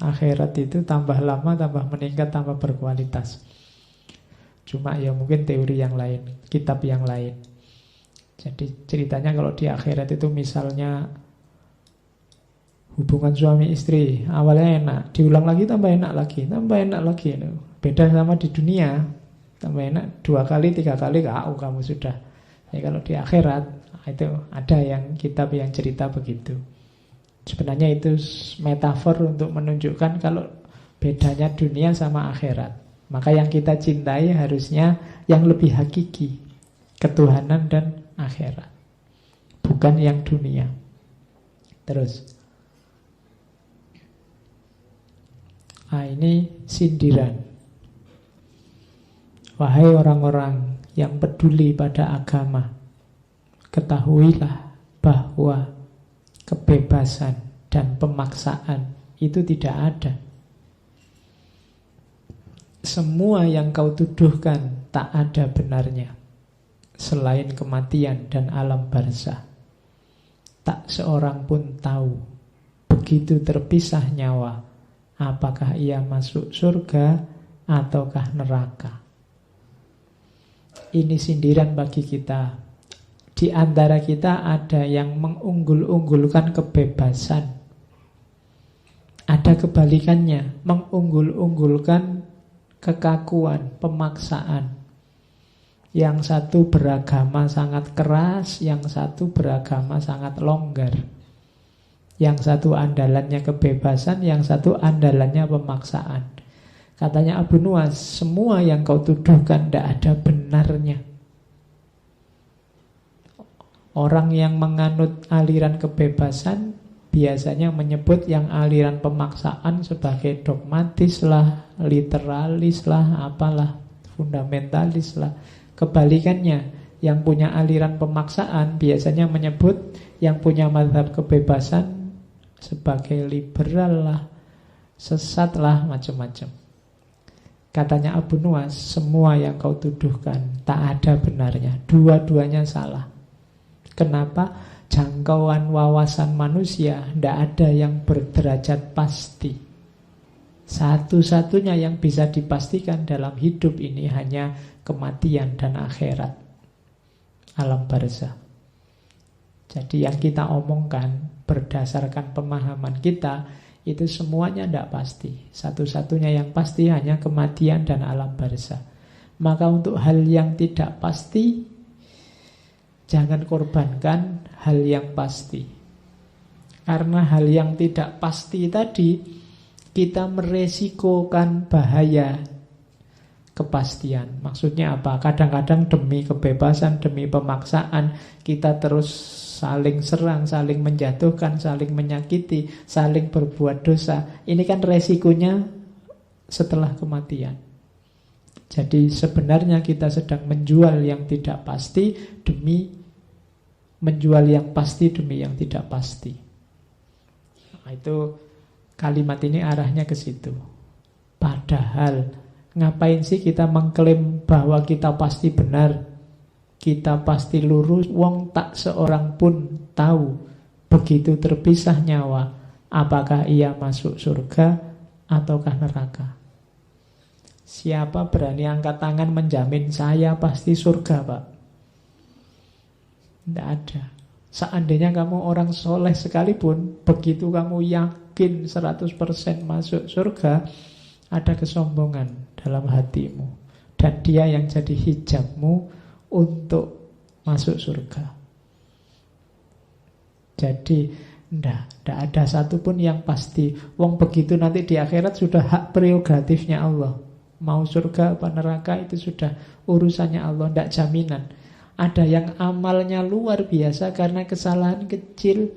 Akhirat itu tambah lama, tambah meningkat, tambah berkualitas. Cuma ya mungkin teori yang lain, kitab yang lain. Jadi ceritanya kalau di akhirat itu misalnya hubungan suami istri awalnya enak, diulang lagi tambah enak lagi, tambah enak lagi. Beda sama di dunia, tambah enak 2 kali, 3 kali, kamu sudah. Jadi kalau di akhirat itu ada yang kitab yang cerita begitu. Sebenarnya itu metafor untuk menunjukkan kalau bedanya dunia sama akhirat. Maka yang kita cintai harusnya yang lebih hakiki, ketuhanan dan akhirat, bukan yang dunia. Terus, ini sindiran. Wahai orang-orang yang peduli pada agama, ketahuilah bahwa kebebasan dan pemaksaan itu tidak ada. Semua yang kau tuduhkan tak ada benarnya selain kematian dan alam barzah. Tak seorang pun tahu begitu terpisah nyawa, apakah ia masuk surga ataukah neraka. Ini sindiran bagi kita. Di antara kita ada yang mengunggul-unggulkan kebebasan, ada kebalikannya, mengunggul-unggulkan kekakuan, pemaksaan. Yang satu beragama sangat keras, yang satu beragama sangat longgar. Yang satu andalannya kebebasan, yang satu andalannya pemaksaan. Katanya Abu Nuwas, semua yang kau tuduhkan tidak ada benarnya. Orang yang menganut aliran kebebasan biasanya menyebut yang aliran pemaksaan sebagai dogmatis lah, literalis lah, apalah, fundamentalis lah. Kebalikannya, yang punya aliran pemaksaan biasanya menyebut yang punya mazhab kebebasan sebagai liberal lah, sesat lah, macam-macam. Katanya Abu Nuwas, semua yang kau tuduhkan tak ada benarnya, dua-duanya salah. Kenapa? Jangkauan wawasan manusia tidak ada yang berderajat pasti. Satu-satunya yang bisa dipastikan dalam hidup ini hanya kematian dan akhirat, alam barzah. Jadi yang kita omongkan berdasarkan pemahaman kita itu semuanya tidak pasti. Satu-satunya yang pasti hanya kematian dan alam barzah. Maka untuk hal yang tidak pasti, jangan korbankan hal yang pasti. Karena hal yang tidak pasti tadi, kita meresikokan bahaya kepastian. Maksudnya apa? Kadang-kadang demi kebebasan, demi pemaksaan, kita terus saling serang, saling menjatuhkan, saling menyakiti, saling berbuat dosa. Ini kan resikonya setelah kematian. Jadi sebenarnya kita sedang menjual yang tidak pasti demi menjual yang pasti demi yang tidak pasti. Nah, itu kalimat ini arahnya ke situ. Padahal ngapain sih kita mengklaim bahwa kita pasti benar, kita pasti lurus, wong tak seorang pun tahu begitu terpisah nyawa apakah ia masuk surga ataukah neraka. Siapa berani angkat tangan menjamin saya pasti surga, Pak? Tidak ada. Seandainya kamu orang soleh sekalipun, begitu kamu yakin 100% masuk surga, ada kesombongan dalam hatimu. Dan dia yang jadi hijabmu untuk masuk surga. Jadi tidak ada satupun yang pasti. Wong begitu nanti di akhirat sudah hak prerogatifnya Allah. Mau surga apa neraka itu sudah urusannya Allah, tidak jaminan. Ada yang amalnya luar biasa karena kesalahan kecil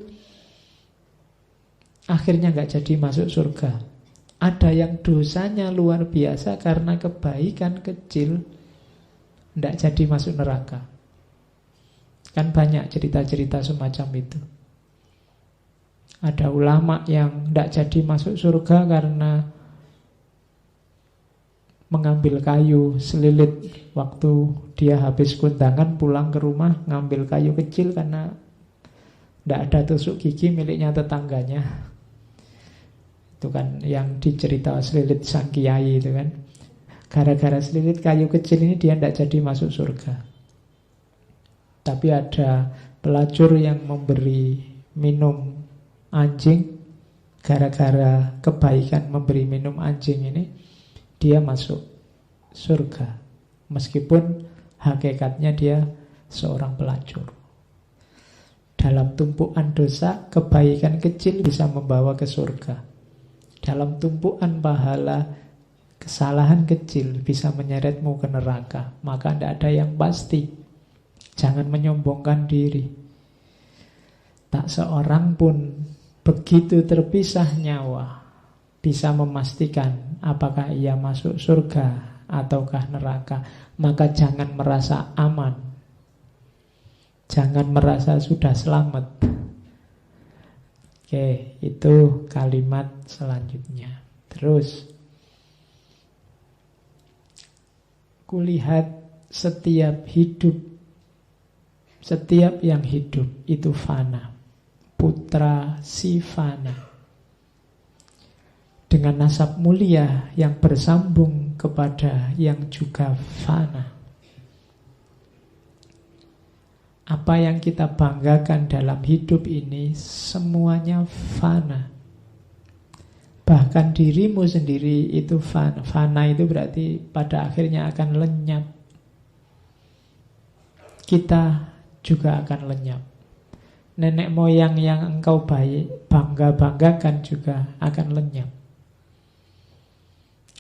akhirnya nggak jadi masuk surga. Ada yang dosanya luar biasa karena kebaikan kecil nggak jadi masuk neraka. Kan banyak cerita-cerita semacam itu. Ada ulama yang nggak jadi masuk surga karena mengambil kayu selilit waktu dia habis kondangan pulang ke rumah, ngambil kayu kecil karena nggak ada tusuk gigi miliknya tetangganya. Itu kan yang dicerita selilit sang kiai itu kan. Gara-gara selilit kayu kecil ini dia tidak jadi masuk surga. Tapi ada pelacur yang memberi minum anjing. Gara-gara kebaikan memberi minum anjing ini, dia masuk surga. Meskipun hakikatnya dia seorang pelacur. Dalam tumpuan dosa, kebaikan kecil bisa membawa ke surga. Dalam tumpuan pahala, kesalahan kecil bisa menyeretmu ke neraka. Maka tidak ada yang pasti. Jangan menyombongkan diri. Tak seorang pun begitu terpisah nyawa bisa memastikan apakah ia masuk surga ataukah neraka. Maka jangan merasa aman. Jangan merasa sudah selamat. Oke, itu kalimat selanjutnya. Terus, kulihat setiap hidup, setiap yang hidup itu fana. Putra si fana. Dengan nasab mulia yang bersambung kepada yang juga fana. Apa yang kita banggakan dalam hidup ini semuanya fana. Bahkan dirimu sendiri itu fana. Fana itu berarti pada akhirnya akan lenyap. Kita juga akan lenyap. Nenek moyang yang engkau bangga-banggakan juga akan lenyap.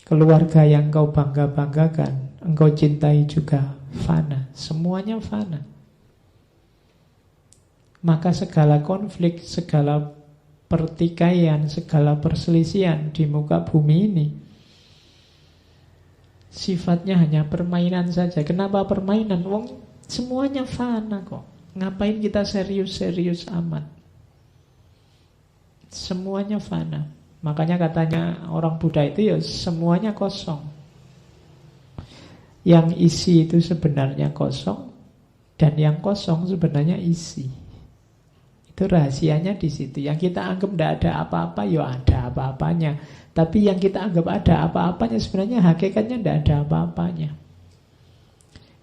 Keluarga yang engkau bangga-banggakan, engkau cintai juga fana. Semuanya fana. Maka segala konflik, segala pertikaian, segala perselisihan di muka bumi ini sifatnya hanya permainan saja. Kenapa permainan? Wong semuanya fana kok. Ngapain kita serius-serius amat? Semuanya fana. Makanya katanya orang Buddha itu ya semuanya kosong. Yang isi itu sebenarnya kosong, dan yang kosong sebenarnya isi. Itu rahasianya di situ. Yang kita anggap tidak ada apa-apa, ya ada apa-apanya. Tapi yang kita anggap ada apa-apanya sebenarnya hakikatnya tidak ada apa-apanya.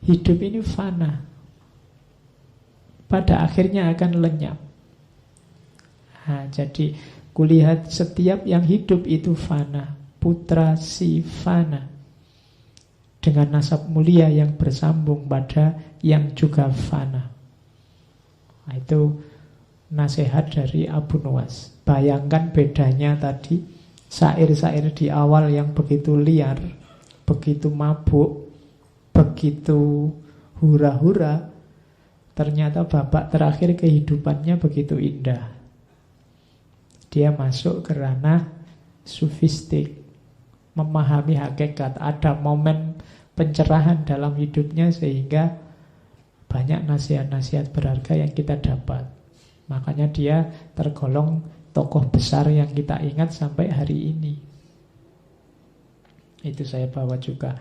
Hidup ini fana. Pada akhirnya akan lenyap. Nah, jadi kulihat setiap yang hidup itu fana. Putra si fana. Dengan nasab mulia yang bersambung pada yang juga fana. Nah, itu nasihat dari Abu Nuwas. Bayangkan bedanya tadi, syair-syair di awal yang begitu liar, begitu mabuk, begitu hura-hura. Ternyata babak terakhir kehidupannya begitu indah. Dia masuk ke ranah sufistik, memahami hakikat. Ada momen pencerahan dalam hidupnya sehingga banyak nasihat-nasihat berharga yang kita dapat. Makanya dia tergolong tokoh besar yang kita ingat sampai hari ini. Itu saya bawa juga.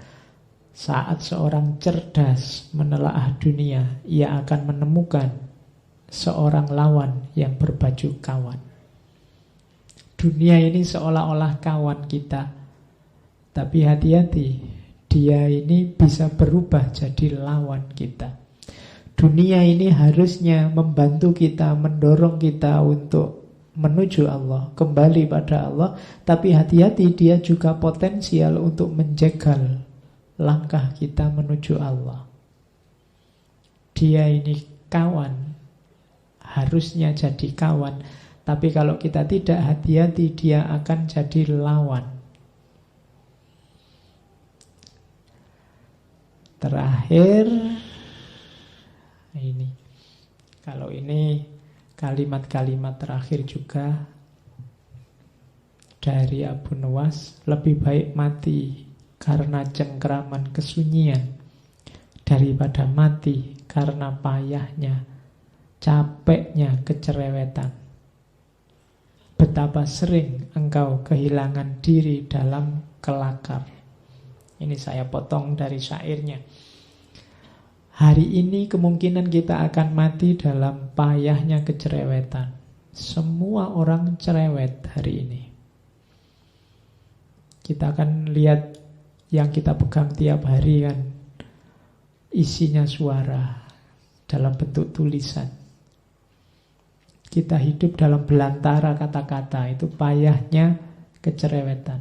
Saat seorang cerdas menelaah dunia, ia akan menemukan seorang lawan yang berbaju kawan. Dunia ini seolah-olah kawan kita. Tapi hati-hati, dia ini bisa berubah jadi lawan kita. Dunia ini harusnya membantu kita, mendorong kita untuk menuju Allah, kembali pada Allah. Tapi hati-hati, dia juga potensial untuk menjegal langkah kita menuju Allah. Dia ini kawan, harusnya jadi kawan. Tapi kalau kita tidak hati-hati, dia akan jadi lawan. Terakhir, ini, kalau ini kalimat-kalimat terakhir juga dari Abu Nuwas, lebih baik mati karena cengkraman kesunyian daripada mati karena payahnya, capeknya kecerewetan. Betapa sering engkau kehilangan diri dalam kelakar. Ini saya potong dari syairnya. Hari ini kemungkinan kita akan mati dalam payahnya kecerewetan. Semua orang cerewet hari ini. Kita akan lihat yang kita pegang tiap hari kan, isinya suara dalam bentuk tulisan. Kita hidup dalam belantara kata-kata, itu payahnya kecerewetan.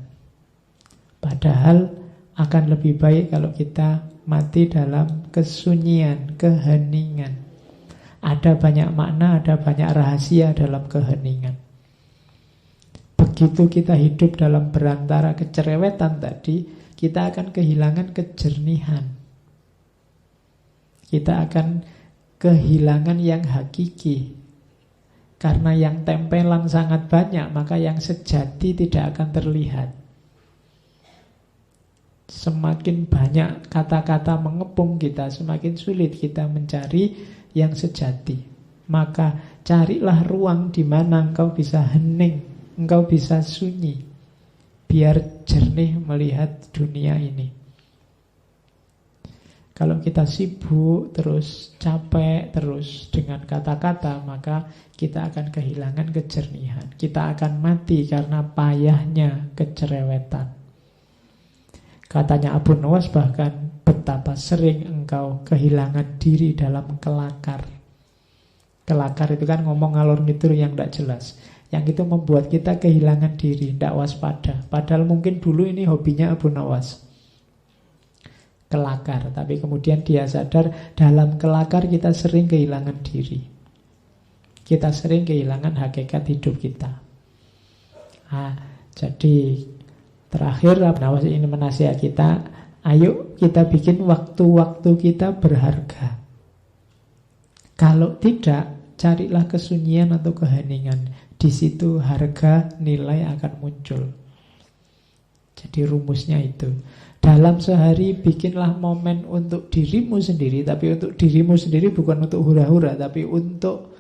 Padahal akan lebih baik kalau kita mati dalam kesunyian, keheningan. Ada banyak makna, ada banyak rahasia dalam keheningan. Begitu kita hidup dalam belantara kecerewetan tadi, kita akan kehilangan kejernihan. Kita akan kehilangan yang hakiki. Karena yang tempelan sangat banyak, maka yang sejati tidak akan terlihat. Semakin banyak kata-kata mengepung kita, semakin sulit kita mencari yang sejati. Maka carilah ruang di mana engkau bisa hening, engkau bisa sunyi, biar jernih melihat dunia ini. Kalau kita sibuk terus, capek terus dengan kata-kata, maka kita akan kehilangan kejernihan. Kita akan mati karena payahnya kecerewetan. Katanya Abu Nuwas bahkan, betapa sering engkau kehilangan diri dalam kelakar. Kelakar itu kan ngomong ngalor ngidul yang tidak jelas. Yang itu membuat kita kehilangan diri, tidak waspada. Padahal mungkin dulu ini hobinya Abu Nuwas, kelakar. Tapi kemudian dia sadar, dalam kelakar kita sering kehilangan diri. Kita sering kehilangan hakikat hidup kita. Jadi terakhir Abu Nuwas ini menasihat kita, ayo kita bikin waktu-waktu kita berharga. Kalau tidak, carilah kesunyian atau keheningan. Di situ harga nilai akan muncul. Jadi rumusnya itu. Dalam sehari bikinlah momen untuk dirimu sendiri. Tapi untuk dirimu sendiri bukan untuk hura-hura, tapi untuk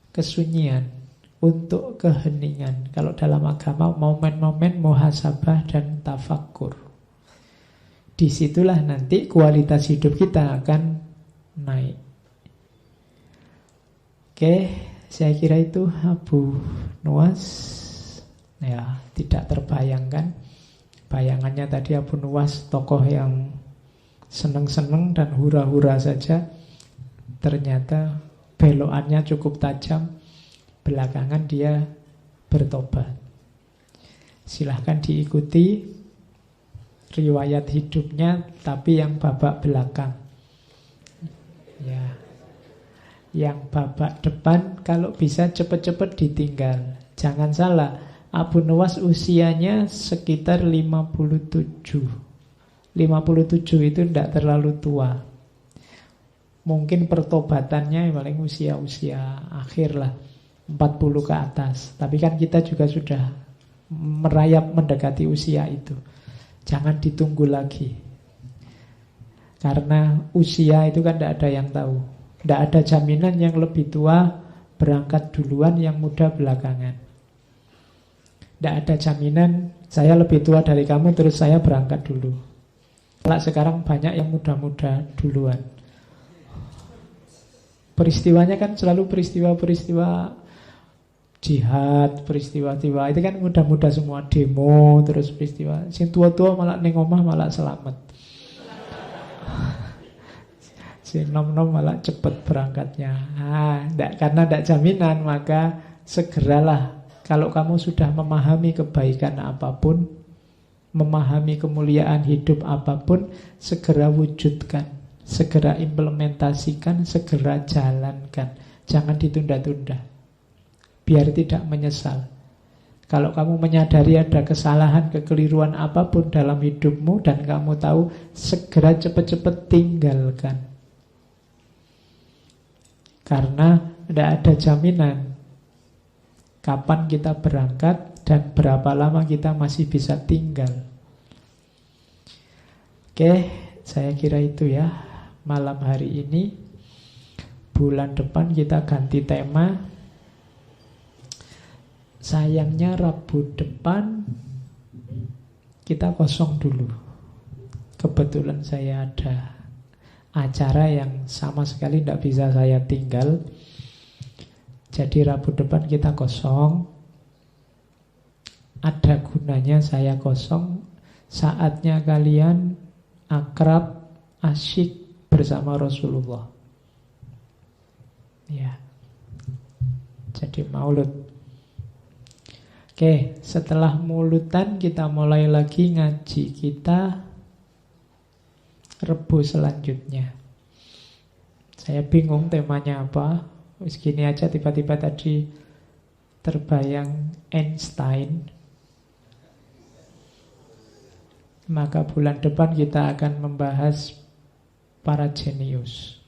kesunyian, untuk keheningan. Kalau dalam agama, momen-momen muhasabah dan tafakkur. Disitulah nanti kualitas hidup kita akan naik. Oke, saya kira itu Abu Nuwas. Ya, tidak terbayangkan. Bayangannya tadi Abu Nuwas tokoh yang seneng-seneng dan hura-hura saja. Ternyata belokannya cukup tajam. Belakangan dia bertobat. Silahkan diikuti riwayat hidupnya, tapi yang babak belakang. Ya, yang babak depan kalau bisa cepat-cepat ditinggal. Jangan salah, Abu Nuwas usianya sekitar 57. 57 itu tidak terlalu tua. Mungkin pertobatannya paling usia-usia akhir lah, 40 ke atas. Tapi kan kita juga sudah merayap mendekati usia itu. Jangan ditunggu lagi. Karena usia itu kan tidak ada yang tahu. Tidak ada jaminan yang lebih tua berangkat duluan, yang muda belakangan. Tidak ada jaminan saya lebih tua dari kamu terus saya berangkat dulu. Sekarang banyak yang muda-muda duluan. Peristiwanya kan selalu peristiwa-peristiwa jihad, peristiwa-peristiwa itu kan muda-muda semua, demo, terus peristiwa. Sing tua-tua malah ning omah malah selamat. Si nom-nom malah cepat berangkatnya. Karena tidak jaminan, maka segeralah. Kalau kamu sudah memahami kebaikan apapun, memahami kemuliaan hidup apapun, segera wujudkan, segera implementasikan, segera jalankan. Jangan ditunda-tunda, biar tidak menyesal. Kalau kamu menyadari ada kesalahan, kekeliruan apapun dalam hidupmu dan kamu tahu, segera cepat-cepat tinggalkan. Karena tidak ada jaminan kapan kita berangkat, dan berapa lama kita masih bisa tinggal. Oke, saya kira itu ya malam hari ini. Bulan depan kita ganti tema. Sayangnya Rabu depan kita kosong dulu. Kebetulan saya ada acara yang sama sekali tidak bisa saya tinggal. Jadi Rabu depan kita kosong. Ada gunanya saya kosong. Saatnya kalian akrab, asyik bersama Rasulullah. Ya. Jadi maulud. Oke, setelah mauludan kita mulai lagi ngaji kita Rebu selanjutnya. Saya bingung temanya apa. Wis gini aja tiba-tiba tadi terbayang Einstein. Maka bulan depan kita akan membahas para jenius.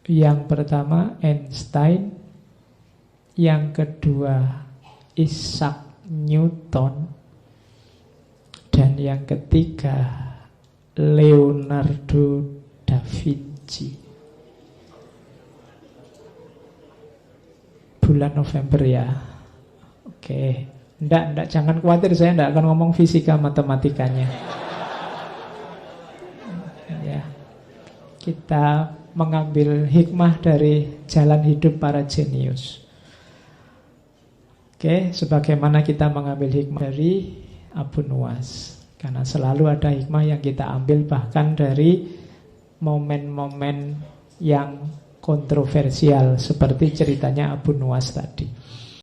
Yang pertama Einstein, yang kedua Isaac Newton, dan yang ketiga Leonardo da Vinci. Bulan November ya. Oke. Enggak, jangan khawatir, saya enggak akan ngomong fisika matematikanya. Ya. Kita mengambil hikmah dari jalan hidup para jenius. Oke, sebagaimana kita mengambil hikmah dari Abu Nuwas. Karena selalu ada hikmah yang kita ambil bahkan dari momen-momen yang kontroversial seperti ceritanya Abu Nuwas tadi.